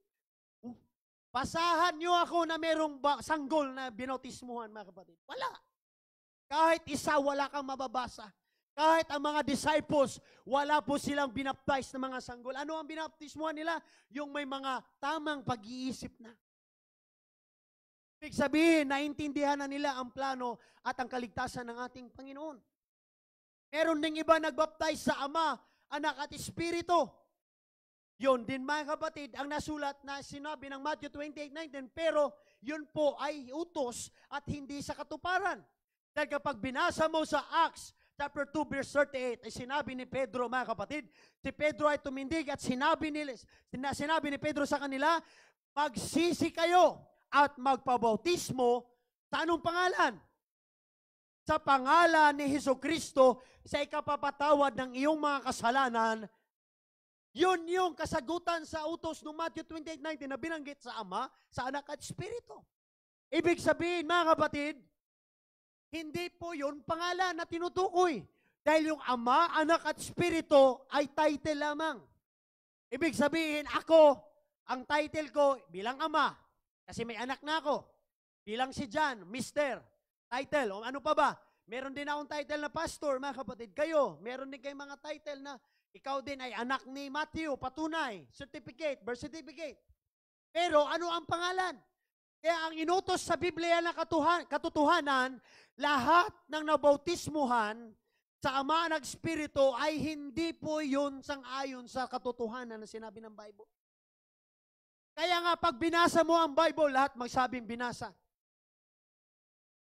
Basahan nyo ako na merong sanggol na binautismuhan, mga kapatid. Wala. Kahit isa, wala kang mababasa. Kahit ang mga disciples, wala po silang binaptize na mga sanggol. Ano ang binaptismuhan nila? Yung may mga tamang pag-iisip na. Ibig sabihin, naintindihan na nila ang plano at ang kaligtasan ng ating Panginoon. Meron ding iba nagbaptize sa Ama, Anak at Espiritu. Yun din, mga kapatid, ang nasulat na sinabi ng Matthew 28:19, pero yun po ay utos at hindi sa katuparan. Dahil kapag binasa mo sa Acts chapter 2 verse 38, ay sinabi ni Pedro, mga kapatid, si Pedro ay tumindig at sinabi ni Pedro sa kanila, magsisi kayo at magpabautismo sa anong pangalan? Sa pangalan ni Jesucristo, sa ikapapatawad ng iyong mga kasalanan. Yun yung kasagutan sa utos ng Matthew 28:19 na binanggit sa Ama, sa Anak at Espiritu. Ibig sabihin, mga kapatid, hindi po yun pangalan na tinutukoy. Dahil yung Ama, Anak at Espiritu ay title lamang. Ibig sabihin, ako, ang title ko bilang Ama, kasi may anak na ako. Bilang si John, Mr. Title. O ano pa ba? Meron din akong title na pastor, mga kapatid. Kayo, meron din kayong mga title na ikaw din ay anak ni Matthew, patunay, certificate, birth certificate. Pero ano ang pangalan? Kaya ang inutos sa Biblia na katotohanan, lahat ng nabautismuhan sa Ama ng Espiritu ay hindi po yun sang-ayon sa katotohanan na sinabi ng Bible. Kaya nga pag binasa mo ang Bible, lahat magsabing binasa.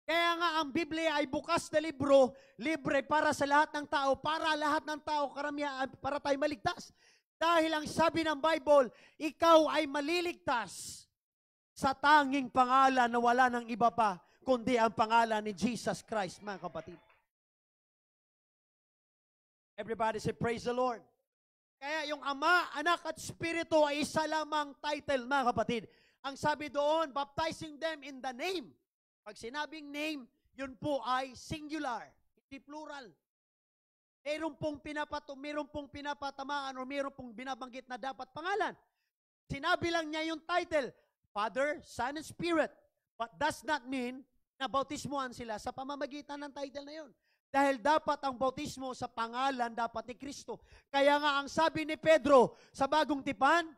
Kaya nga ang Biblia ay bukas na libro, libre para sa lahat ng tao, para lahat ng tao, karamihan, para tayo maligtas. Dahil ang sabi ng Bible, ikaw ay maliligtas sa tanging pangalan na wala ng iba pa, kundi ang pangalan ni Jesus Christ, mga kapatid. Everybody say, praise the Lord. Kaya yung Ama, Anak at Espiritu ay isa lamang title, mga kapatid. Ang sabi doon, baptizing them in the name. Pag sinabing name, yun po ay singular, hindi plural. Mayroon pong pinapatamaan o mayroon pong binabanggit na dapat pangalan. Sinabi lang niya yung title, Father, Son, and Spirit. But does not mean na bautismuhan sila sa pamamagitan ng title na yun. Dahil dapat ang bautismo sa pangalan dapat ni Kristo. Kaya nga ang sabi ni Pedro sa bagong tipan,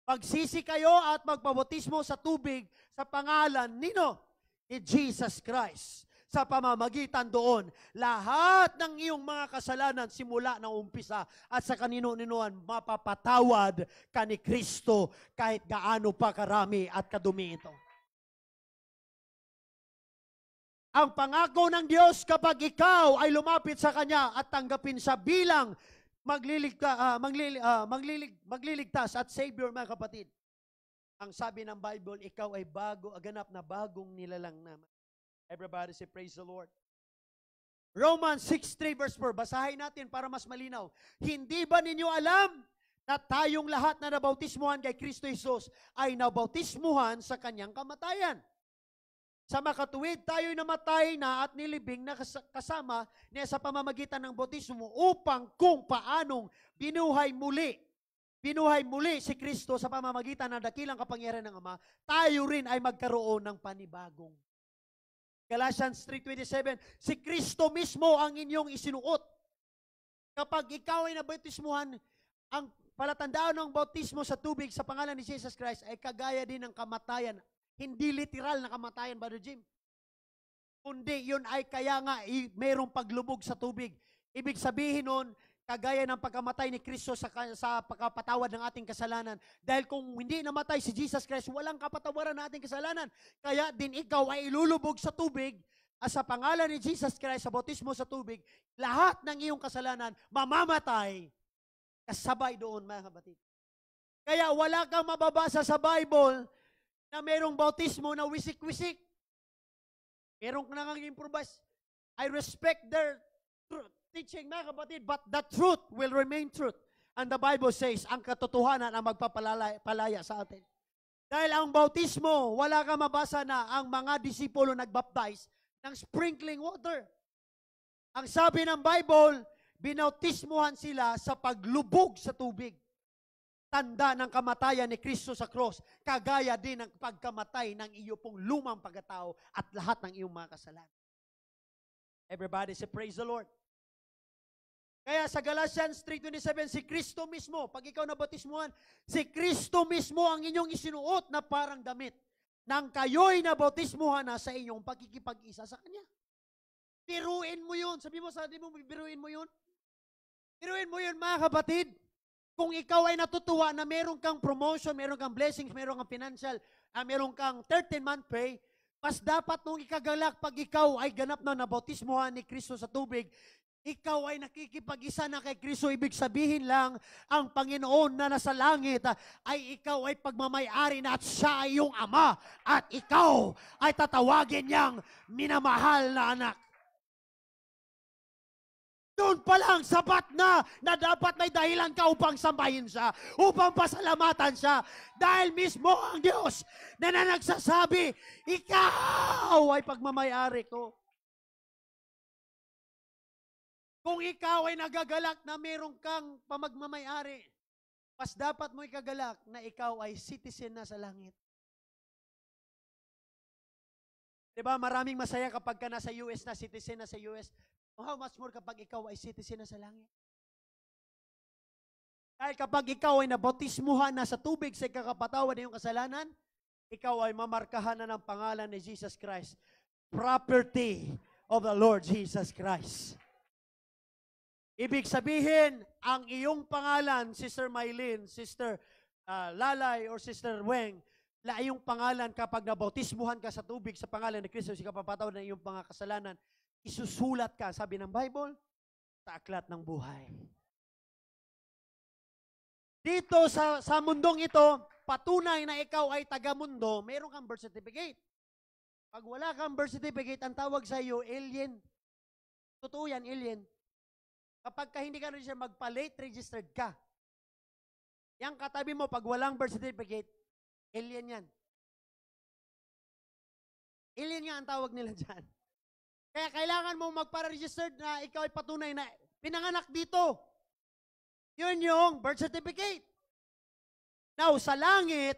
magsisi kayo at magpabautismo sa tubig sa pangalan nino? Ni Jesus Christ. Sa pamamagitan doon, lahat ng iyong mga kasalanan simula ng umpisa at sa kanino-ninuan, mapapatawad ka ni Kristo kahit gaano pa karami at kadumi ito. Ang pangako ng Diyos kapag ikaw ay lumapit sa Kanya at tanggapin siya bilang magliligtas at Savior, mga kapatid. Ang sabi ng Bible, ikaw ay ganap na bagong nilalang naman. Everybody say, praise the Lord. Romans 6:3 verse 4. Basahin natin para mas malinaw. Hindi ba ninyo alam na tayong lahat na nabautismuhan kay Kristo Jesus ay nabautismuhan sa Kanyang kamatayan? Sa makatuwid, tayo'y namatay na at nilibing na kasama niya sa pamamagitan ng bautismo upang kung paanong binuhay muli si Kristo sa pamamagitan ng dakilang kapangyarihan ng Ama, tayo rin ay magkaroon ng panibagong. Galatians 3:27, si Kristo mismo ang inyong isinuot. Kapag ikaw ay nabautismuhan, ang palatandaan ng bautismo sa tubig sa pangalan ni Jesus Christ ay kagaya din ng kamatayan. Hindi literal na kamatayan, Brother Jim. Kundi yun ay kaya nga mayroong paglubog sa tubig. Ibig sabihin nun, kagaya ng pagkamatay ni Kristo sa pagkapatawad ng ating kasalanan. Dahil kung hindi namatay si Jesus Christ, walang kapatawaran ng ating kasalanan. Kaya din ikaw ay ilulubog sa tubig sa pangalan ni Jesus Christ, sa bautismo sa tubig, lahat ng iyong kasalanan mamamatay kasabay doon, mga kapatid. Kaya wala kang mababasa sa Bible na mayroong bautismo na wisik-wisik. Mayroong nangang-improvise. I respect their teaching, mga kapatid, but the truth will remain truth. And the Bible says, ang katotohanan ang magpapalaya sa atin. Dahil ang bautismo, wala kang mabasa na ang mga disipulo nagbaptize ng sprinkling water. Ang sabi ng Bible, binautismuhan sila sa paglubog sa tubig. Tanda ng kamatayan ni Kristo sa cross, kagaya din ng pagkamatay ng iyo pong lumang pagkatao at lahat ng iyong mga kasalanan. Everybody say, praise the Lord. Kaya sa Galatians 3:27, si Kristo mismo, pag ikaw nabautismuhan, si Kristo mismo ang inyong isinuot na parang damit nang kayo'y nabautismuhan na sa inyong pagkikipag-isa sa Kanya. Biruin mo yun. Sabi mo, biruin mo yun. Biruin mo yun, mga kapatid. Kung ikaw ay natutuwa na meron kang promotion, meron kang blessings, meron kang financial, meron kang 13-month pay, mas dapat nung ikagalak pag ikaw ay ganap na nabautismuhan ni Kristo sa tubig, ikaw ay nakikipag-isa na kay Kristo. Ibig sabihin lang, ang Panginoon na nasa langit ay ikaw ay pagmamay-ari na at siya ay iyong Ama at ikaw ay tatawagin niyang minamahal na anak. Doon pa lang, sapat na dapat may dahilan ka upang sambahin siya, upang pasalamatan siya. Dahil mismo ang Diyos na nagsasabi, ikaw ay pagmamay-ari ko. Kung ikaw ay nagagalak na meron kang pamagmamay-ari, mas dapat mo ikagalak na ikaw ay citizen na sa langit. Diba, maraming masaya kapag ka nasa US na, citizen na sa US. How much more kapag ikaw ay citizen na sa langit? Dahil kapag ikaw ay nabautismuhan na sa tubig sa ikakapatawad ng iyong kasalanan, ikaw ay mamarkahan na ng pangalan ni Jesus Christ. Property of the Lord Jesus Christ. Ibig sabihin, ang iyong pangalan, Sister Mylene, Sister Lalay, or Sister Weng, la iyong pangalan kapag nabautismuhan ka sa tubig sa pangalan ni Kristo, ikapapatawad ng iyong mga kasalanan, isusulat ka, sabi ng Bible, sa aklat ng buhay. Dito sa mundong ito, patunay na ikaw ay taga-mundo, mayroon kang birth certificate. Pag wala kang birth certificate, ang tawag sa iyo, alien. Totoo yan, alien. Kapag ka hindi ka registered, magpa-late registered ka. Yang katabi mo, pag walang birth certificate, alien yan. Alien nga ang tawag nila dyan. Kaya kailangan mo magpa-registered na ikaw ay patunay na pinanganak dito. Yun yung birth certificate. Now, sa langit,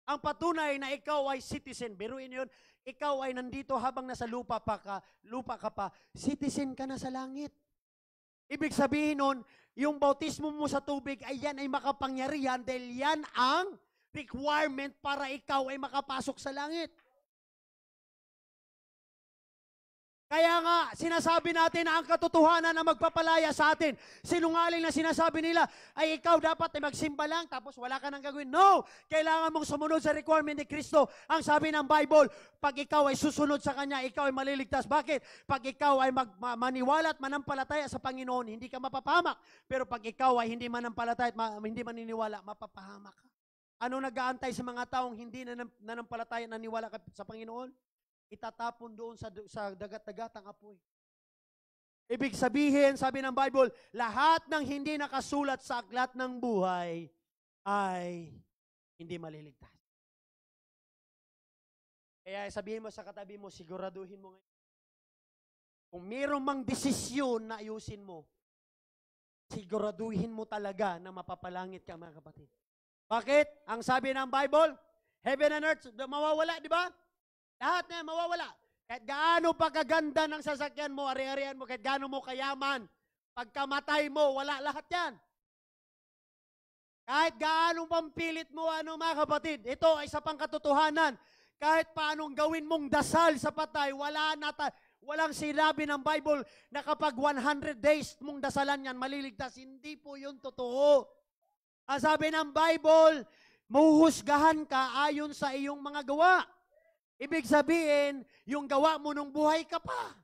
ang patunay na ikaw ay citizen. Biruin yun, ikaw ay nandito habang nasa lupa ka pa, citizen ka na sa langit. Ibig sabihin nun, yung bautismo mo sa tubig ay yan ay makapangyarihan dahil yan ang requirement para ikaw ay makapasok sa langit. Kaya nga, sinasabi natin na ang katotohanan na magpapalaya sa atin, sinungaling na sinasabi nila, ay ikaw dapat ay magsimba lang, tapos wala ka nang gagawin. No! Kailangan mong sumunod sa requirement ni Kristo. Ang sabi ng Bible, pag ikaw ay susunod sa Kanya, ikaw ay maliligtas. Bakit? Pag ikaw ay maniwala at manampalataya sa Panginoon, hindi ka mapapahamak. Pero pag ikaw ay hindi manampalataya at hindi maniniwala, mapapahamak ka. Ano nag-aantay sa mga taong hindi nanampalataya at naniwala sa Panginoon? Itatapon doon sa dagat-dagatang apoy. Ibig sabihin, sabi ng Bible, lahat ng hindi nakasulat sa aklat ng buhay ay hindi maliligtas. Kaya sabihin mo sa katabi mo, siguraduhin mo ngayon. Kung mayroong mang desisyon na ayusin mo, siguraduhin mo talaga na mapapalangit ka, mga kapatid. Bakit? Ang sabi ng Bible, heaven and earth, mawawala, di ba? Lahat na mawawala. Kahit gaano pa kaganda ng sasakyan mo, ari-arian mo, kahit gaano mo kayaman, pagkamatay mo, wala lahat yan. Kahit gaano pampilit mo, mga kapatid, ito ay isa pang katotohanan. Kahit paanong gawin mong dasal sa patay, walang sinabi ng Bible na kapag 100 days mong dasalan yan, maliligtas. Hindi po yun totoo. Ang sabi ng Bible, mahuhusgahan ka ayon sa iyong mga gawa. Ibig sabihin, yung gawa mo nung buhay ka pa.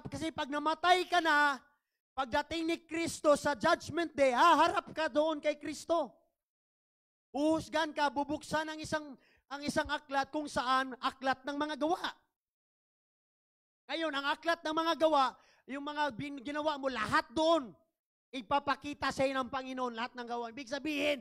Kasi pag namatay ka na, pagdating ni Kristo sa Judgment Day, haharap ka doon kay Kristo. Uhusgan ka, bubuksan ang isang aklat kung saan aklat ng mga gawa. Ngayon, ang aklat ng mga gawa, yung mga ginawa mo, lahat doon, ipapakita sa iyo ng Panginoon, lahat ng gawa. Ibig sabihin,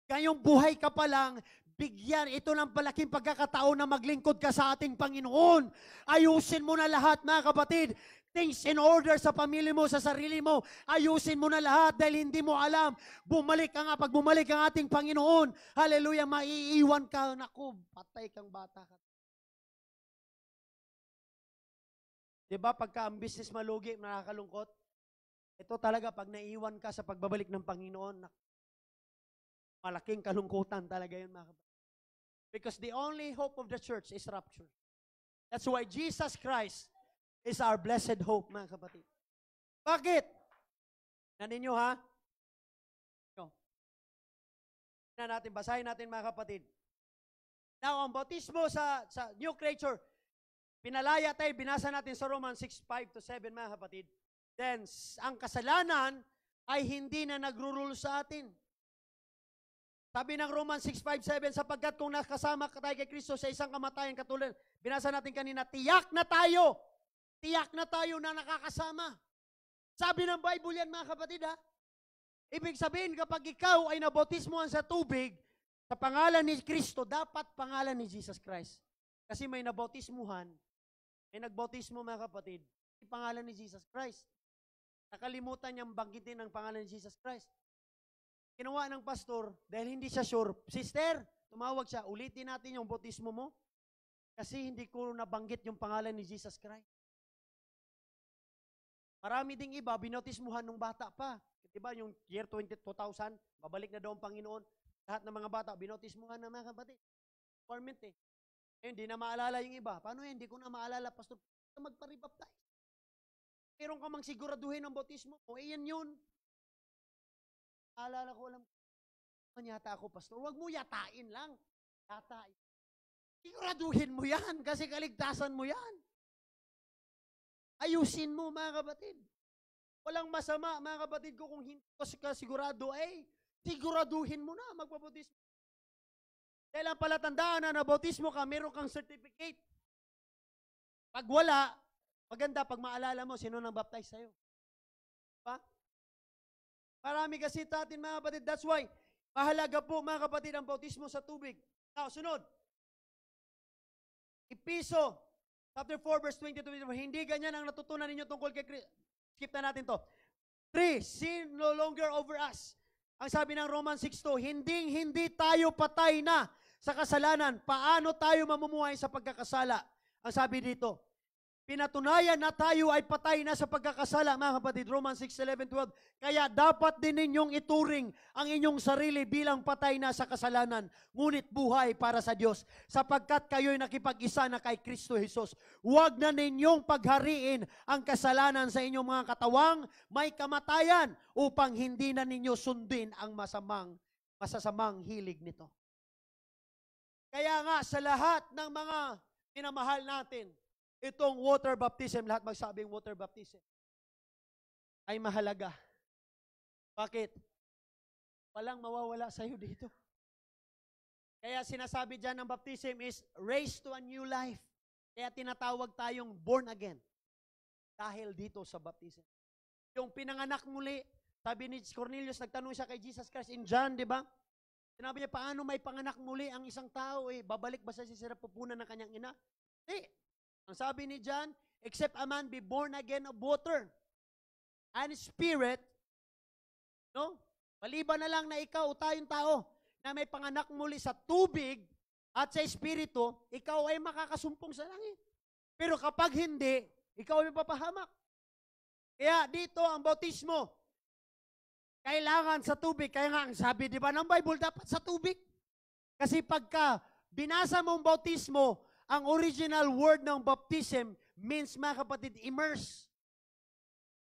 ngayong buhay ka pa lang, bigyan ito ng palaking pagkakataon na maglingkod ka sa ating Panginoon. Ayusin mo na lahat, mga kapatid. Things in order sa pamilya mo, sa sarili mo. Ayusin mo na lahat dahil hindi mo alam. Bumalik ka nga, pag bumalik ang ating Panginoon, hallelujah, maiiwan ka. Naku, patay kang bata ka. Diba, pagka ang business malugi, nakakalungkot? Ito talaga, pag naiwan ka sa pagbabalik ng Panginoon, malaking kalungkutan talaga yun, mga kapatid. Because the only hope of the church is rapture. That's why Jesus Christ is our blessed hope, mga kapatid. Bakit? Naninyo, ha? Basahin natin, mga kapatid. Now, ang bautismo sa new creature, pinalaya tayo, binasa natin sa Romans 6:5-7, mga kapatid. Then, ang kasalanan ay hindi na nagro-rule sa atin. Sabi ng Romans 6:5-7, sapagkat kung nakasama ka tayo kay Kristo sa isang kamatayan katulad, binasa natin kanina, tiyak na tayo na nakakasama. Sabi ng Bible yan, mga kapatid, ha? Ibig sabihin, kapag ikaw ay nabautismuhan sa tubig, sa pangalan ni Kristo, dapat pangalan ni Jesus Christ. Kasi may nabautismuhan, may nagbautismo, mga kapatid, pangalan ni Jesus Christ. Nakalimutan niyang banggitin ang pangalan ni Jesus Christ. Ginawa ng pastor, dahil hindi siya sure, sister, tumawag siya, ulitin natin yung bautismo mo, kasi hindi ko nabanggit yung pangalan ni Jesus Christ. Marami ding iba, binautismuhan nung bata pa. Diba, yung year 2000, babalik na daw ang Panginoon, lahat ng mga bata, binautismuhan na, mga kapatid. Requirement eh. Hindi na maalala yung iba. Paano yan? Hindi ko na maalala, pastor. Magpa-rebaptize. Meron ka mang siguraduhin ng bautismo mo, yan yun. Alala ko lang, yata ako, pastor. Huwag mo yatain lang. Yata. Siguraduhin mo yan kasi kaligtasan mo yan. Ayusin mo, mga kapatid. Walang masama, mga kapatid ko, kung hindi ka sigurado, siguraduhin mo na magpabautismo. Dahil ang palatandaan na nabautismo ka, meron kang certificate. Pag wala, maganda pag maalala mo, sino nang baptize sa'yo. Diba? Marami kasi tatin, mga kapatid. That's why, mahalaga po, mga kapatid, ang bautismo sa tubig. Now, sunod. Episo, chapter 4, verse 20-24. Hindi ganyan ang natutunan ninyo tungkol kay Kristo. Skip na natin to. 3, sin no longer over us. Ang sabi ng Romans 6:2, hindi tayo patay na sa kasalanan. Paano tayo mamumuhay sa pagkakasala? Ang sabi dito, pinatunayan na tayo ay patay na sa pagkakasala, mga kapatid, Romans 6:11-12. Kaya dapat din ninyong ituring ang inyong sarili bilang patay na sa kasalanan, ngunit buhay para sa Diyos, sapagkat kayo'y nakipag-isa na kay Kristo Jesus. Huwag na ninyong paghariin ang kasalanan sa inyong mga katawang may kamatayan upang hindi na ninyo sundin ang masasamang hilig nito. Kaya nga, sa lahat ng mga minamahal natin, itong water baptism, lahat magsabing water baptism, ay mahalaga. Bakit? Walang mawawala sa iyo dito. Kaya sinasabi dyan ng baptism is raised to a new life. Kaya tinatawag tayong born again. Dahil dito sa baptism. Yung pinanganak muli, sabi ni Cornelius, nagtanong siya kay Jesus Christ in John, di ba? Sinabi niya, paano may panganak muli ang isang tao? Babalik ba sa sinapupunan ng kanyang ina? Hindi. Ang sabi ni John, except a man be born again of water and spirit, no? Maliban na lang na ikaw o tayong tao na may panganak muli sa tubig at sa espiritu, ikaw ay makakasumpong sa langit. Pero kapag hindi, ikaw ay mapapahamak. Kaya dito ang bautismo, kailangan sa tubig. Kaya nga, ang sabi, di ba, ng Bible, dapat sa tubig. Kasi pagka binasa mong bautismo, ang original word ng baptism means, mga kapatid, immerse.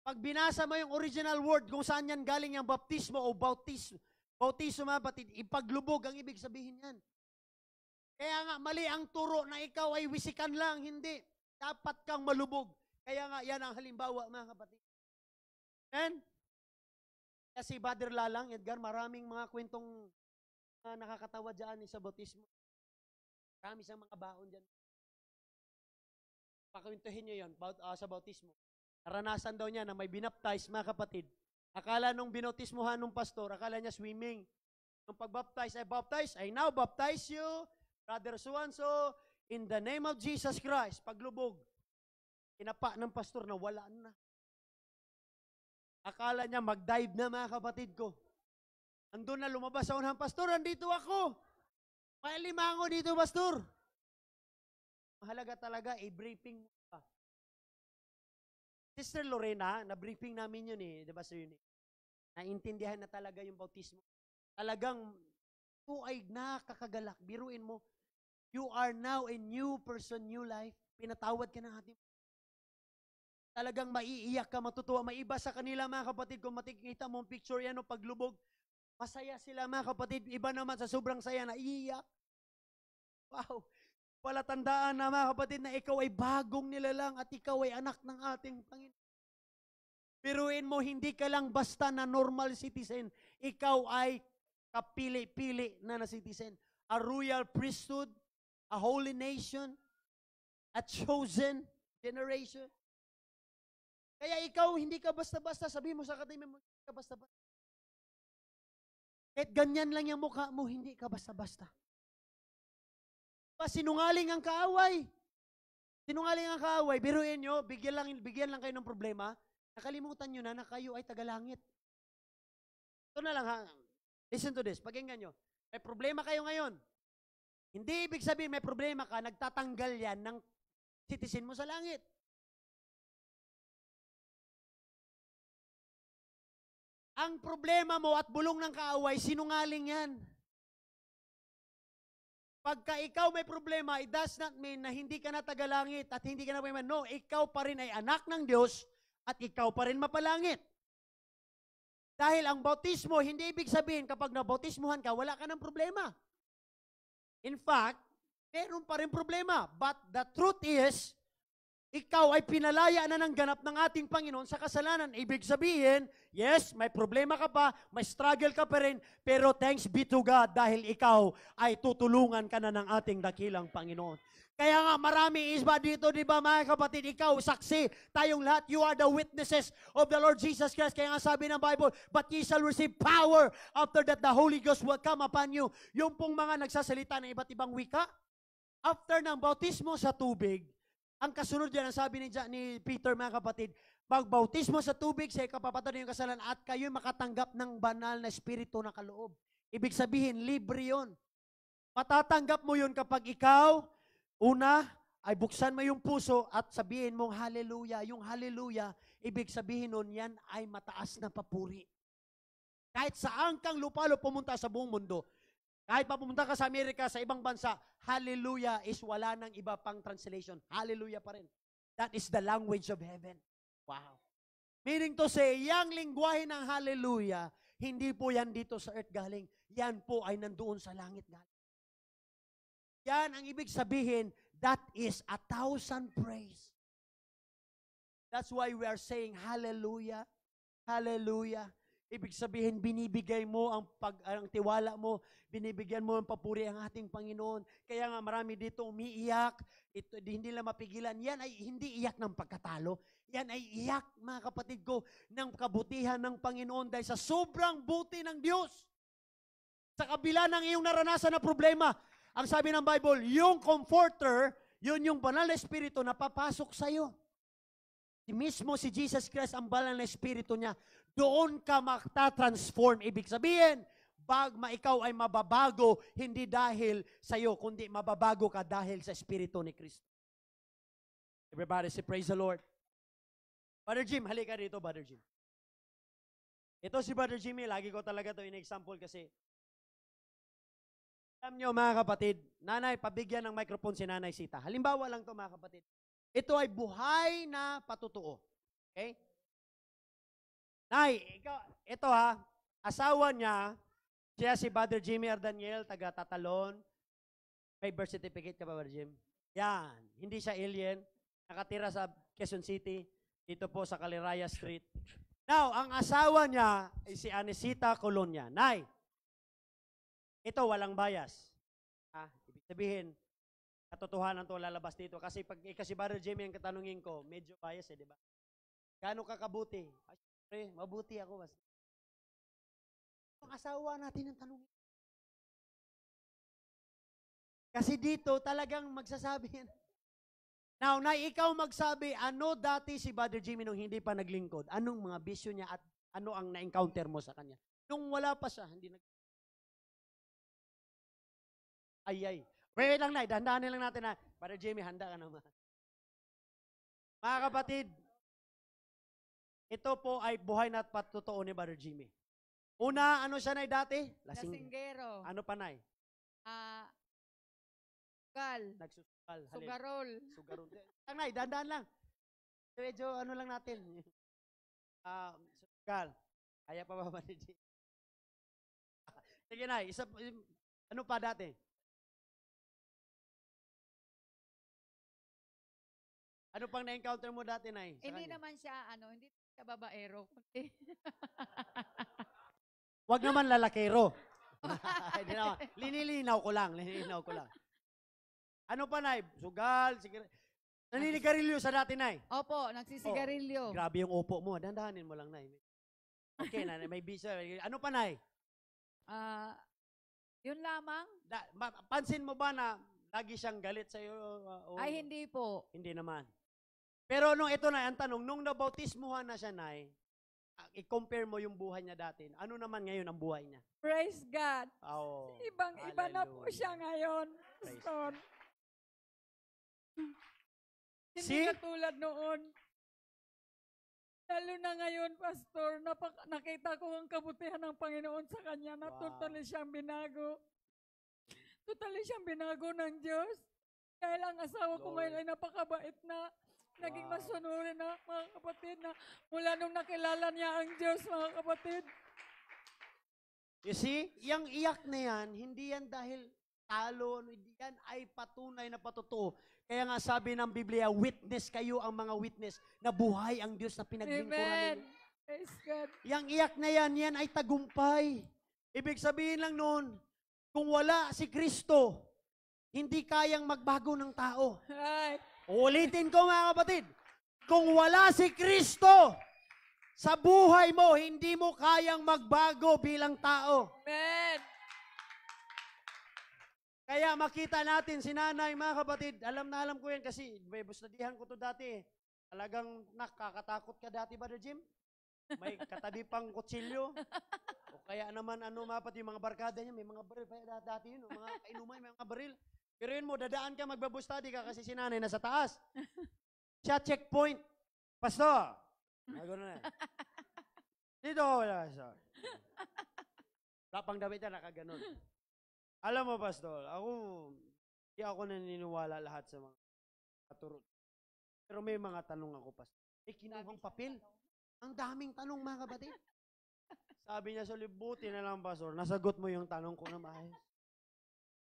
Pag binasa mo yung original word, kung saan yan galing yung baptismo o bautismo, mga kapatid, ipaglubog ang ibig sabihin yan. Kaya nga, mali ang turo na ikaw ay wisikan lang, hindi. Dapat kang malubog. Kaya nga, yan ang halimbawa, mga kapatid. And, kasi Brother Lalang, Edgar, maraming mga kwentong nakakatawa dyan sa bautismo. Marami siyang mga baon dyan. Pakwentuhin nyo yun sa bautismo. Naranasan daw niya na may binaptize, mga kapatid. Akala nung binautismuhan ng pastor, akala niya swimming. Nung pagbaptize, I now baptize you, Brother so-and-so, in the name of Jesus Christ. Paglubog, kinapa ng pastor na wala na. Akala niya mag-dive na, mga kapatid ko. Andun na lumabas sa unang pastor, andito ako. May limango dito, pastor. Mahalaga talaga, i-briefing mo pa. Sister Lorena, na-briefing namin yun di ba, Sir Yuni? Naintindihan na talaga yung bautismo. Talagang, ito ay nakakagalak. Biruin mo, you are now a new person, new life. Pinatawad ka ng ating talagang maiiyak ka, matutuwa. May iba sa kanila, mga kapatid, kung matikita mo ang picture yan o paglubog, masaya sila, mga kapatid. Iba naman sa sobrang saya na iiyak. Wow! Palatandaan na, mga kapatid, na ikaw ay bagong nilalang at ikaw ay anak ng ating Panginoon. Biruin mo, hindi ka lang basta na normal citizen. Ikaw ay kapili-pili na citizen. A royal priesthood, a holy nation, a chosen generation. Kaya ikaw, hindi ka basta-basta. Sabihin mo sa katabi mo, hindi ka basta-basta. Kahit ganyan lang yung mukha mo, hindi ka basta-basta. Sinungaling ang kaaway. Sinungaling ang kaaway. Biruin nyo, bigyan lang kayo ng problema. Nakalimutan nyo na kayo ay tagalangit. Ito na lang ha. Listen to this. Pakinggan nyo. May problema kayo ngayon. Hindi ibig sabihin may problema ka, nagtatanggal yan ng citizen mo sa langit. Ang problema mo at bulong ng kaaway, sinungaling yan. Pagka ikaw may problema, it does not mean na hindi ka na tagalangit at hindi ka na payman. No, ikaw pa rin ay anak ng Diyos at ikaw pa rin mapalangit. Dahil ang bautismo, hindi ibig sabihin kapag nabautismuhan ka, wala ka ng problema. In fact, meron pa rin problema. But the truth is, ikaw ay pinalaya na ng ganap ng ating Panginoon sa kasalanan. Ibig sabihin, yes, may problema ka pa, may struggle ka pa rin, pero thanks be to God dahil ikaw ay tutulungan ka na ng ating dakilang Panginoon. Kaya nga marami isba dito, di ba mga kapatid, ikaw, saksi, tayong lahat, you are the witnesses of the Lord Jesus Christ. Kaya nga sabi ng Bible, but ye shall receive power after that the Holy Ghost will come upon you. Yung pong mga nagsasalita ng iba't ibang wika, after ng bautismo sa tubig, ang kasunod yan, ang sabi ni Peter, mga kapatid, magbautismo sa tubig sa ikapapatid ng kasalanan at kayo makatanggap ng banal na espiritu na kaloob. Ibig sabihin, libre yun. Matatanggap mo yun kapag ikaw, una, ay buksan mo yung puso at sabihin mong hallelujah. Yung hallelujah, ibig sabihin nun, yan ay mataas na papuri. Kahit saan kang lupalo pumunta sa buong mundo, kahit papumunta ka sa Amerika, sa ibang bansa, hallelujah is wala nang iba pang translation. Hallelujah pa rin. That is the language of heaven. Wow. Meaning to say, yung lingwahe ng hallelujah, hindi po yan dito sa earth galing. Yan po ay nandoon sa langit galing. Yan ang ibig sabihin, that is 1,000 praise. That's why we are saying hallelujah, hallelujah. Ibig sabihin, binibigay mo ang tiwala mo, binibigyan mo ang papuri ang ating Panginoon. Kaya nga marami dito umiiyak, hindi lang mapigilan. Yan ay hindi iyak ng pagkatalo. Yan ay iyak, mga kapatid ko, ng kabutihan ng Panginoon dahil sa sobrang buti ng Diyos. Sa kabila ng iyong naranasan na problema, ang sabi ng Bible, yung comforter, yun yung banal na espiritu na papasok sa iyo. Mismo si Jesus Christ, ang banal na espiritu niya, doon ka magta-transform. Ibig sabihin, ikaw ay mababago, hindi dahil sa iyo, kundi mababago ka dahil sa espiritu ni Kristo. Everybody say, praise the Lord. Brother Jim, halika dito, Brother Jim. Ito si Brother Jimmy, lagi ko talaga ito in-example kasi alam nyo mga kapatid, nanay, pabigyan ng microphone si Nanay Sita. Halimbawa lang to mga kapatid. Ito ay buhay na patutuo. Okay? Nay, ito asawa niya, siya si Brother Jimmy R. Daniel, taga Tatalon. May birth certificate ka ba, Brother Jim? Yan. Hindi siya alien. Nakatira sa Quezon City, dito po sa Caliraya Street. Now, ang asawa niya ay si Anesita Colonia. Nay, ito walang bias. Ibig sabihin, katotohanan to lalabas dito. Kasi pag si Brother Jimmy ang katanungin ko, medyo bias di ba? Gaano ka kabuti? Ay, syempre, mabuti ako. Ang asawa natin ang tanungin. Kasi dito talagang magsasabi yan. Now, na ikaw magsabi, ano dati si Brother Jimmy nung hindi pa naglingkod? Anong mga bisyo niya at ano ang na-encounter mo sa kanya? Nung wala pa siya, hindi Wait lang na, dahan-dahanin lang natin na. Brother Jimmy, handa ka naman. Mga kapatid, ito po ay buhay na patutuo ni Brother Jimmy. Una, ano siya na dati? Lasinggero. Ano pa na Sugal. Nagsusukal. Sugarol. Sugarol. Lang na, dahan-dahan lang. Medyo ano lang natin. Sugal. Kaya pa ba Brother Jimmy? Sige na, ano pa dati? Ano pang na-encounter mo dati, Nay? Hindi naman siya, hindi siya babaero. Huwag naman lalakero. Linilinaw ko lang. Ano pa, Nay? Sugal, naninigarilyo sa dati, Nay? Opo, nagsisigarilyo. Grabe yung upo mo. Dandahanin mo lang, Nay. Okay, Nay, may bisa. Ano pa, Nay? Yun lamang? Pansin mo ba na lagi siyang galit sa iyo? Ay, hindi po. Hindi naman. Pero ito na, ang tanong, nung nabautismuhan na siya, Nay, i-compare mo yung buhay niya dati. Ano naman ngayon ang buhay niya? Praise God. Oh, Ibang-iba na po siya ngayon. Pastor. Hindi katulad noon. Lalo na ngayon, Pastor, nakita ko ang kabutihan ng Panginoon sa kanya na totally siyang binago. Totally siyang binago ng Diyos. Dahil ang asawa ko ngayon ay napakabait na. Naging masunurin na, mga kapatid, na mula nung nakilala niya ang Diyos, mga kapatid. You see, yung iyak na yan, hindi yan dahil talo, yan ay patunay na patotoo. Kaya nga sabi ng Biblia, witness kayo ang mga witness na buhay ang Diyos na pinaglingkuran Amen. ninyo. Praise God. Yang iyak na yan ay tagumpay. Ibig sabihin lang nun, kung wala si Kristo, hindi kayang magbago ng tao. Right. Ulitin ko mga kapatid, kung wala si Kristo sa buhay mo, hindi mo kayang magbago bilang tao. Amen. Kaya makita natin si nanay, mga kapatid, alam na alam ko yan kasi may bustadihan ko to dati. Talagang nakakatakot ka dati, Brother Jim? May katabi pang kutsilyo. O kaya naman, mga kapatid, yung mga barkada niya, may mga baril pa dati yun, mga kainuman, may mga baril. Pero yun mo, dadaan ka, magbabustadi ka kasi si nanay nasa taas. Siya checkpoint. Pastor! Gano'n na. Dito, wala siya. Wala pang damit na nakaganon. Alam mo, Pastor, hindi ako naniniwala lahat sa mga katuro. Pero may mga tanong ako, Pastor. May kinuhang papel. Ang daming tanong, mga kapatid. Sabi niya, sulibuti na lang, Pastor. Nasagot mo yung tanong ko na maayos.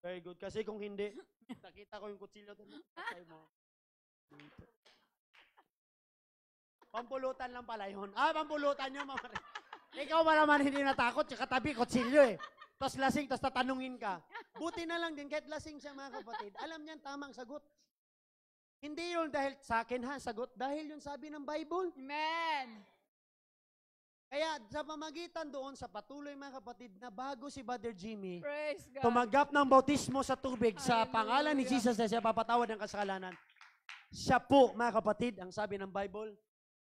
Very good. Kasi kung hindi, nakita ko yung kutsilyo. Patay mo. Pampulutan lang pala yun. Pampulutan yun, Mama. Ikaw ba naman hindi natakot? Katabi, kutsilyo eh. Tapos lasing, tapos tatanungin ka. Buti na lang din, kahit lasing siya, mga kapatid, alam niyan tamang sagot. Hindi yun dahil sa akin sagot, dahil yun sabi ng Bible. Amen. Kaya sa pamagitan doon, sa patuloy, mga kapatid, na bago si Brother Jimmy, Praise God. tumanggap ng bautismo sa tubig sa Hallelujah. pangalan ni Jesus na siya papatawad ng kasalanan. Siya po, mga kapatid, ang sabi ng Bible,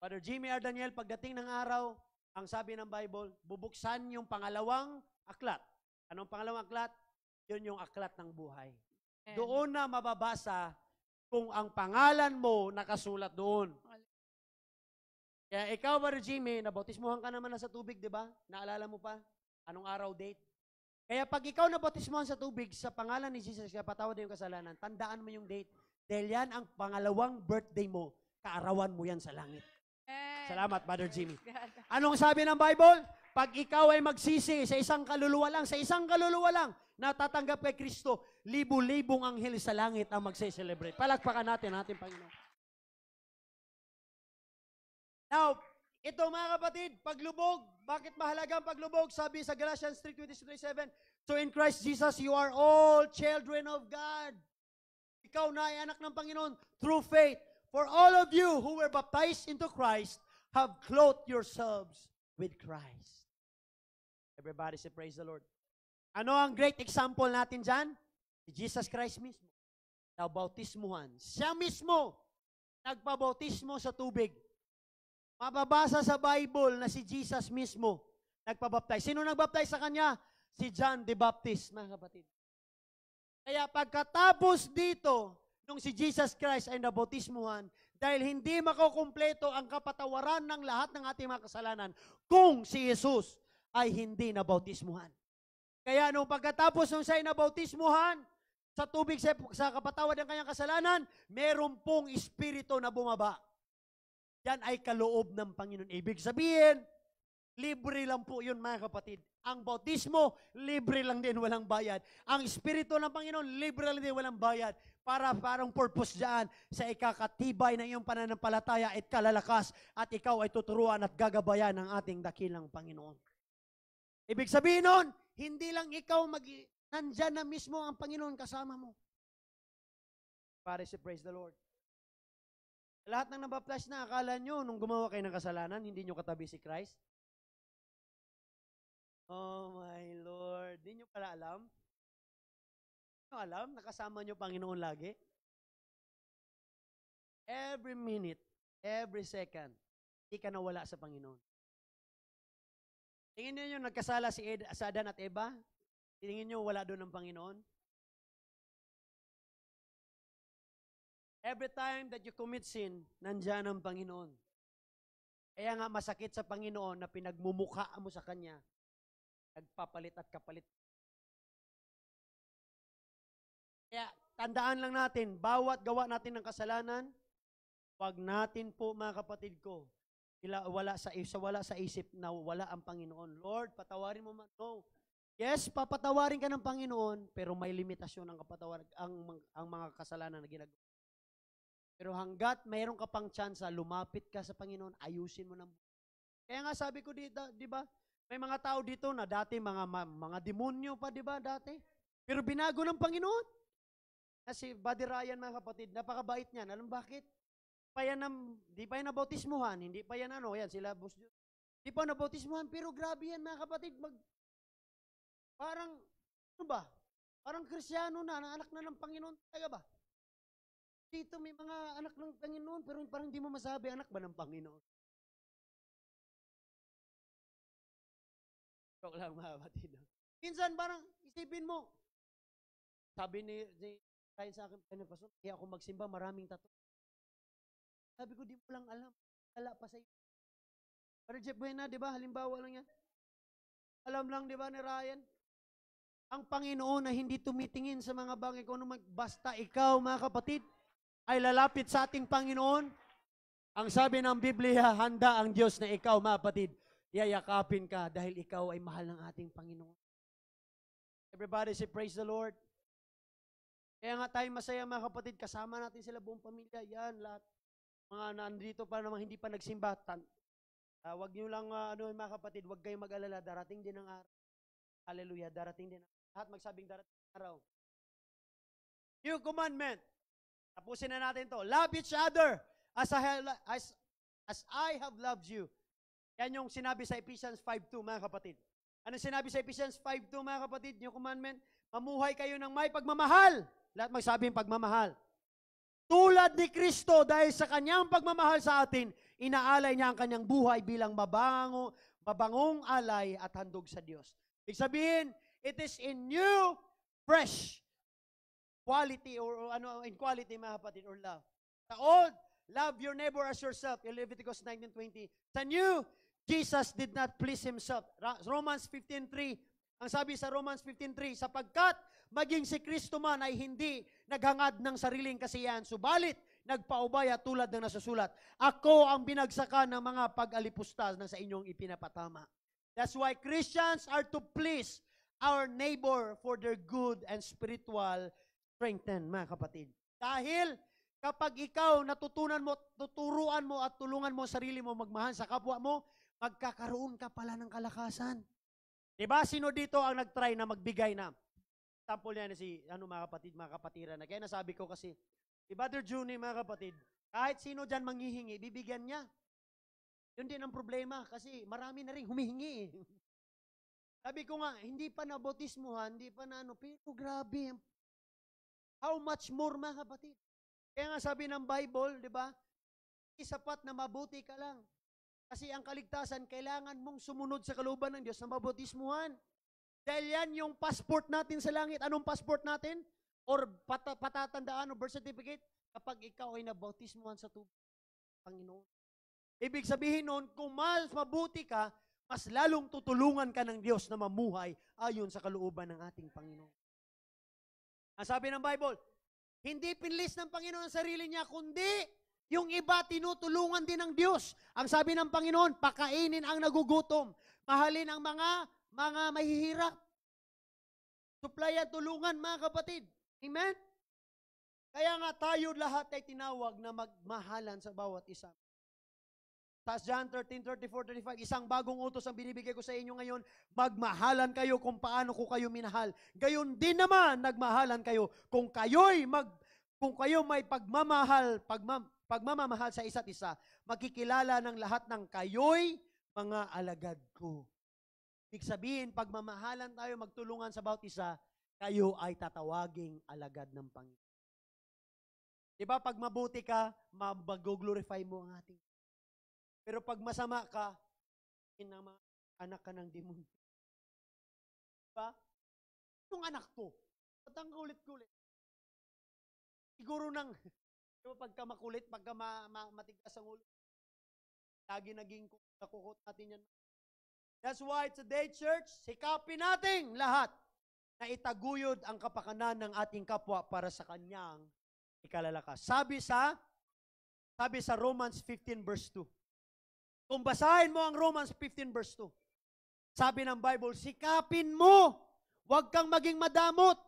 Brother Jimmy R. Daniel, pagdating ng araw, ang sabi ng Bible, bubuksan yung pangalawang aklat. Anong pangalawang aklat? Yun yung aklat ng buhay. Amen. Doon na mababasa kung ang pangalan mo nakasulat doon. Kaya ikaw, Brother Jimmy, nabautismuhan ka naman na sa tubig, di ba? Naalala mo pa? Anong araw, date? Kaya pag ikaw nabautismuhan sa tubig, sa pangalan ni Jesus, kaya patawad yung kasalanan, tandaan mo yung date. Dahil yan ang pangalawang birthday mo, kaarawan mo yan sa langit. Amen. Salamat, Brother Jimmy. God. Anong sabi ng Bible? Pag ikaw ay magsisi sa isang kaluluwa lang, natatanggap kay Kristo, libu-libong anghel sa langit ang magse-celebrate. Palakpakan natin ating Panginoon. Now, ito mga kapatid, paglubog, bakit mahalaga ang paglubog? Sabi sa Galatians 3:27, so in Christ Jesus, you are all children of God. Ikaw na ay anak ng Panginoon through faith. For all of you who were baptized into Christ have clothed yourselves with Christ. Everybody say, praise the Lord. Ano ang great example natin dyan? Si Jesus Christ mismo. Nabautismuhan. Siya mismo nagpabautismo sa tubig. Mababasa sa Bible na si Jesus mismo nagpabaptize. Sino nagbaptize sa kanya? Si John the Baptist, mga kapatid. Kaya pagkatapos dito, nung si Jesus Christ ay nabautismuhan, dahil hindi makukumpleto ang kapatawaran ng lahat ng ating mga kasalanan kung si Jesus ay hindi nabautismuhan. Kaya nung pagkatapos nung siya ay nabautismuhan, sa tubig sa kapatawad ng kanyang kasalanan, meron pong espiritu na bumaba. Yan ay kaloob ng Panginoon. Ibig sabihin, libre lang po yun, mga kapatid. Ang bautismo, libre lang din, walang bayad. Ang espiritu ng Panginoon, libre lang din, walang bayad. Parang purpose dyan sa ikakatibay ng iyong pananampalataya at kalalakas at ikaw ay tuturuan at gagabayan ng ating dakilang Panginoon. Ibig sabihin nun, hindi lang ikaw nandyan na mismo ang Panginoon kasama mo. Pare si praise the Lord. Lahat ng nabaptize na, akala nyo, nung gumawa kayo ng kasalanan, hindi nyo katabi si Christ? Oh my Lord. Hindi nyo pala alam? Hindi nyo alam? Nakasama nyo Panginoon lagi? Every minute, every second, hindi ka nawala sa Panginoon. Tingin nyo yung nagkasala si Adan at Eva? Tingin nyo wala doon ang Panginoon? Every time that you commit sin, nandyan ang Panginoon. Kaya nga masakit sa Panginoon na pinagmumukha mo sa Kanya, nagpapalit at kapalit. Kaya tandaan lang natin, bawat gawa natin ng kasalanan, wag natin po mga kapatid ko, wala sa isip na wala ang Panginoon. Lord, patawarin mo man. No. Yes, papatawarin ka ng Panginoon, pero may limitasyon ang ang mga kasalanan na ginagawa. Pero hanggat mayroon ka pang tsansa, lumapit ka sa Panginoon, ayusin mo ng. Kaya nga sabi ko dito, di ba? May mga tao dito na dati mga demonyo pa, di ba, dati? Pero binago ng Panginoon. Kasi Buddy Ryan, mga kapatid, napakabait niyan. Alam bakit? Di pa yan nabautismuhan, hindi pa yan yan sila, boss. Di pa nabautismuhan, pero grabe yan, mga kapatid, parang, ano ba? Parang Krisyano na anak na ng Panginoon talaga ba? Dito may mga anak ng Panginoon, pero parang hindi mo masabi, anak ba ng Panginoon? Joke lang, mga kapatid. Minsan parang, isipin mo, sabi ni Ryan sa akin, Pastor, kaya ako magsimba, maraming tato. Sabi ko, di mo lang alam. Wala pa sa iyo. Para Jeff Buena, di ba? Halimbawa lang yan. Alam lang, di ba, ni Ryan? Ang Panginoon na hindi tumitingin sa mga bagay kung ano basta ikaw, mga kapatid, ay lalapit sa ating Panginoon. Ang sabi ng Biblia, handa ang Diyos na ikaw, mga kapatid, yayakapin ka dahil ikaw ay mahal ng ating Panginoon. Everybody say, praise the Lord. Kaya nga tayo masaya, mga kapatid, kasama natin sila buong pamilya. Yan, lahat. Mga nandito pa naman hindi pa nagsimba. Wag niyo lang, mga kapatid, wag kayong mag-alala. Darating din ang araw. Hallelujah, darating din. Lahat magsabing darating ang araw. New commandment. Tapusin na natin to. Love each other as I have loved you. Yan yung sinabi sa Ephesians 5:2, mga kapatid. Ano sinabi sa Ephesians 5:2, mga kapatid? New commandment. Mamuhay kayo ng may pagmamahal. Lahat magsabing pagmamahal. Tulad ni Kristo, dahil sa kanyang pagmamahal sa atin, inaalay niya ang kanyang buhay bilang mabangong alay at handog sa Diyos. Ibig sabihin, it is in new, fresh quality or in quality, mga kapatid, or love. Sa old, love your neighbor as yourself, in Leviticus 19:20. Sa new, Jesus did not please himself. Romans 15:3. Ang sabi sa Romans 15:3, sapagkat maging si Kristo man ay hindi naghangad ng sariling kasiyahan, subalit nagpaubaya tulad ng nasusulat. Ako ang binagsakan ng mga pag-alipustas na sa inyong ipinapatama. That's why Christians are to please our neighbor for their good and spiritual strengthen, mga kapatid. Dahil kapag ikaw tuturuan mo at tulungan mo sarili mo magmahal sa kapwa mo, magkakaroon ka pala ng kalakasan. Diba? Sino dito ang nag-try na magbigay na? Sample yan si, mga kapatid, mga kapatiran na. Kaya nasabi ko kasi, Brother Juni, mga kapatid, kahit sino dyan manghihingi, bibigyan niya. Yun din ang problema kasi marami na rin humihingi. Sabi ko nga, hindi pa nabautismuhan, hindi pa na pero grabe. How much more, mga kapatid? Kaya nga sabi ng Bible, di ba? Isapat na mabuti ka lang. Kasi ang kaligtasan, kailangan mong sumunod sa kalooban ng Diyos na mabautismuhan. Dahil yan yung passport natin sa langit. Anong passport natin? Or patatandaan o birth certificate? Kapag ikaw ay nabautismuhan sa tubig ng Panginoon. Ibig sabihin nun, kung mas mabuti ka, mas lalong tutulungan ka ng Diyos na mamuhay ayon sa kalooban ng ating Panginoon. Ang sabi ng Bible, hindi pinlis ng Panginoon ang sarili niya, kundi yung iba tinutulungan din ng Diyos. Ang sabi ng Panginoon, pakainin ang nagugutom, mahalin ang mga mahihirap. Suplayan, tulungan, mga kapatid. Amen? Kaya nga tayo lahat ay tinawag na magmahalan sa bawat isa. Sa John 13:34-35, isang bagong utos ang binibigay ko sa inyo ngayon, magmahalan kayo kung paano ko kayo minahal. Gayon din naman, nagmahalan kayo. Kung kayo may pagmamahal sa isa't isa, makikilala ng lahat ng kayo'y mga alagad ko. Ibig sabihin, pagmamahalan tayo, magtulungan sa bawat isa, kayo ay tatawaging alagad ng Panginoon. Diba, pag mabuti ka, mag-glorify mo ang ating. Pero pag masama ka, anak ka ng demonyo. Diba? Yung anak ko, patang kulit-kulit. Siguro diba, pagka makulit, pagka matigas ang ulo, lagi naging nakukot natin yan. That's why today, church, sikapin natin lahat na itaguyod ang kapakanan ng ating kapwa para sa kanyang ikalalakas. Sabi sa Romans 15 verse 2. Kung basahin mo ang Romans 15 verse 2, Sabi ng Bible, sikapin mo. Huwag kang maging madamot.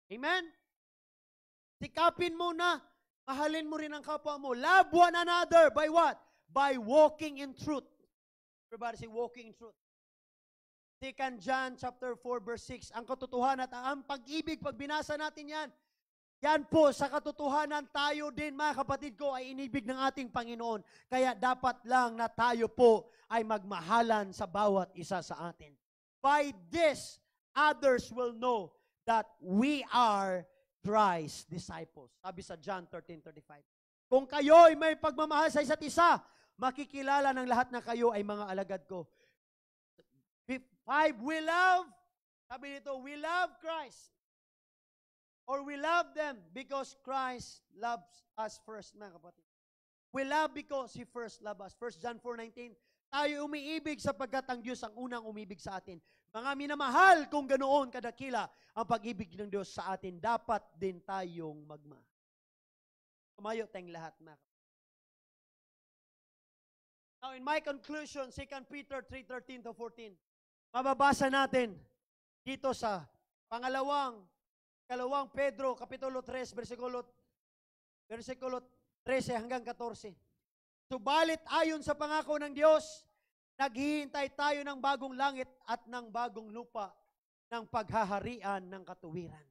Amen? Sikapin mo na mahalin mo rin ang kapwa mo. Love one another by what? By walking in truth. Everybody say, walking in truth. 2 John chapter 4 verse 6, ang katotohanan at ang pag-ibig, pag binasa natin yan, yan po, sa katotohanan tayo din, mga kapatid ko, ay inibig ng ating Panginoon. Kaya dapat lang na tayo po ay magmahalan sa bawat isa sa atin. By this, others will know that we are Christ's disciples. Sabi sa John 13:35. Kung kayo'y may pagmamahal sa isa't isa, makikilala ng lahat na kayo ay mga alagad ko. 5, we love, sabi nito, we love Christ. Or we love them because Christ loves us first, mga kapatid. We love because He first loved us. 1 John 4:19, tayo umiibig sapagkat ang Diyos ang unang umibig sa atin. Mga minamahal, kung ganoon kadakila ang pag-ibig ng Diyos sa atin, dapat din tayong magmahal. Tumayo tayong lahat, mga kapatid. Now, in my conclusion, 2 Peter 3:13-14, mababasa natin dito sa kalawang Pedro, Kapitulo 3, versikulo 13 hanggang 14. Subalit ayon sa pangako ng Diyos, naghihintay tayo ng bagong langit at ng bagong lupa ng paghaharian ng katuwiran.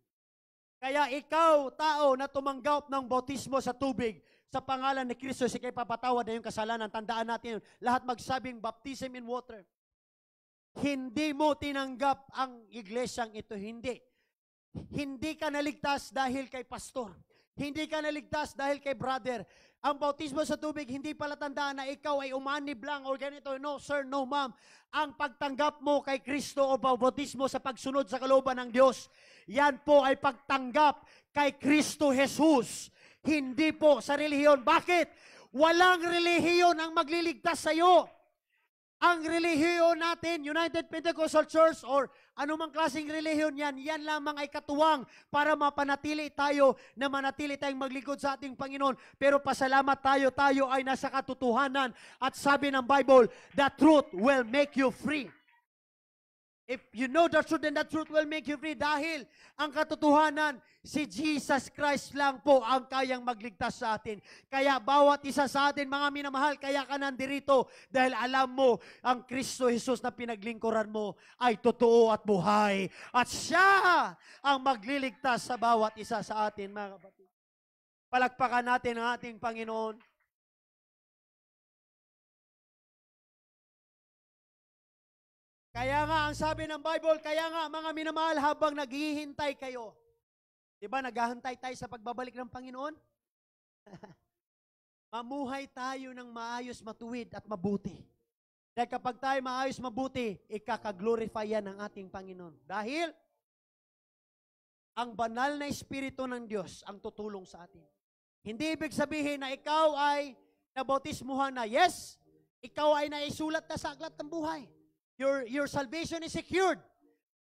Kaya ikaw, tao na tumanggap ng bautismo sa tubig, sa pangalan ni Kristo, sikay papatawad na yung kasalanan. Tandaan natin yun. Lahat magsabing baptism in water. Hindi mo tinanggap ang iglesyang ito. Hindi. Hindi ka naligtas dahil kay pastor. Hindi ka naligtas dahil kay brother. Ang bautismo sa tubig, hindi pala tandaan na ikaw ay umanib lang o ganito. No, sir, no, ma'am. Ang pagtanggap mo kay Kristo o bautismo sa pagsunod sa kalooban ng Diyos, yan po ay pagtanggap kay Kristo Jesus. Hindi po sa relihiyon. Bakit? Walang relihiyon ang magliligtas sa iyo. Ang relihiyon natin, United Pentecostal Church or anumang klaseng relihiyon yan, yan lamang ay katuwang para mapanatili tayo na manatili tayong maglingkod sa ating Panginoon. Pero pasalamat tayo ay nasa katotohanan at sabi ng Bible, the truth will make you free. If you know the truth, then the truth will make you free. Dahil ang katotohanan, si Jesus Christ lang po ang kayang magligtas sa atin. Kaya bawat isa sa atin, mga minamahal, kaya ka nandirito dahil alam mo, ang Kristo Jesus na pinaglingkuran mo ay totoo at buhay. At siya ang magliligtas sa bawat isa sa atin, mga kapatid. Palakpakan natin ang ating Panginoon. Kaya nga, ang sabi ng Bible, kaya nga mga minamahal, habang naghihintay kayo, diba, naghahantay tayo sa pagbabalik ng Panginoon? Mamuhay tayo ng maayos, matuwid at mabuti. Dahil kapag tayo maayos, mabuti, ikakaglorify yan ng ating Panginoon. Dahil, ang banal na Espiritu ng Diyos ang tutulong sa atin. Hindi ibig sabihin na ikaw ay nabautismuhan na, yes, ikaw ay naisulat na sa aklat ng buhay. Your salvation is secured.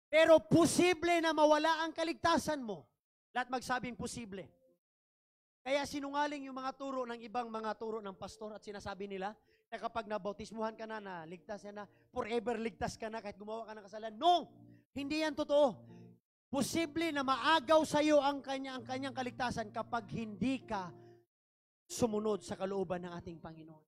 Pero posible na mawala ang kaligtasan mo. Lahat magsabing posible. Kaya sinungaling yung mga turo ng ibang mga turo ng pastor at sinasabi nila na kapag nabautismuhan ka na ligtas ka na, forever ligtas ka na kahit gumawa ka ng kasalanan. No! Hindi yan totoo. Posible na maagaw sa iyo ang kanyang kaligtasan kapag hindi ka sumunod sa kalooban ng ating Panginoon.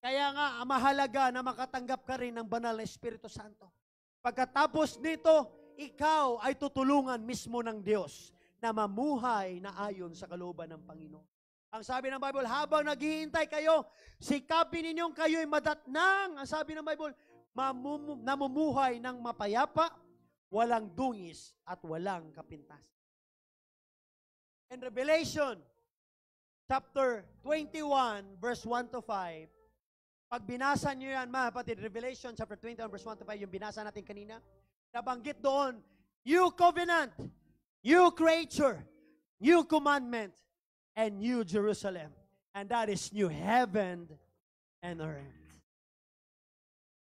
Kaya nga, mahalaga na makatanggap ka rin ng banal na Espiritu Santo. Pagkatapos nito, ikaw ay tutulungan mismo ng Diyos na mamuhay na ayon sa kalooban ng Panginoon. Ang sabi ng Bible, habang naghihintay kayo, sikapin ninyong kayo'y madatnang. Ang sabi ng Bible, namumuhay ng mapayapa, walang dungis at walang kapintas. In Revelation, chapter 21, verse 1-5, pag binasa nyo yan, mga kapatid, Revelation chapter 21, verse 1-5, yung binasa natin kanina, nabanggit doon, new covenant, new creature, new commandment, and new Jerusalem. And that is new heaven and earth.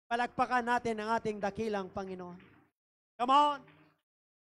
Palakpakan natin ang ating dakilang Panginoon. Come on!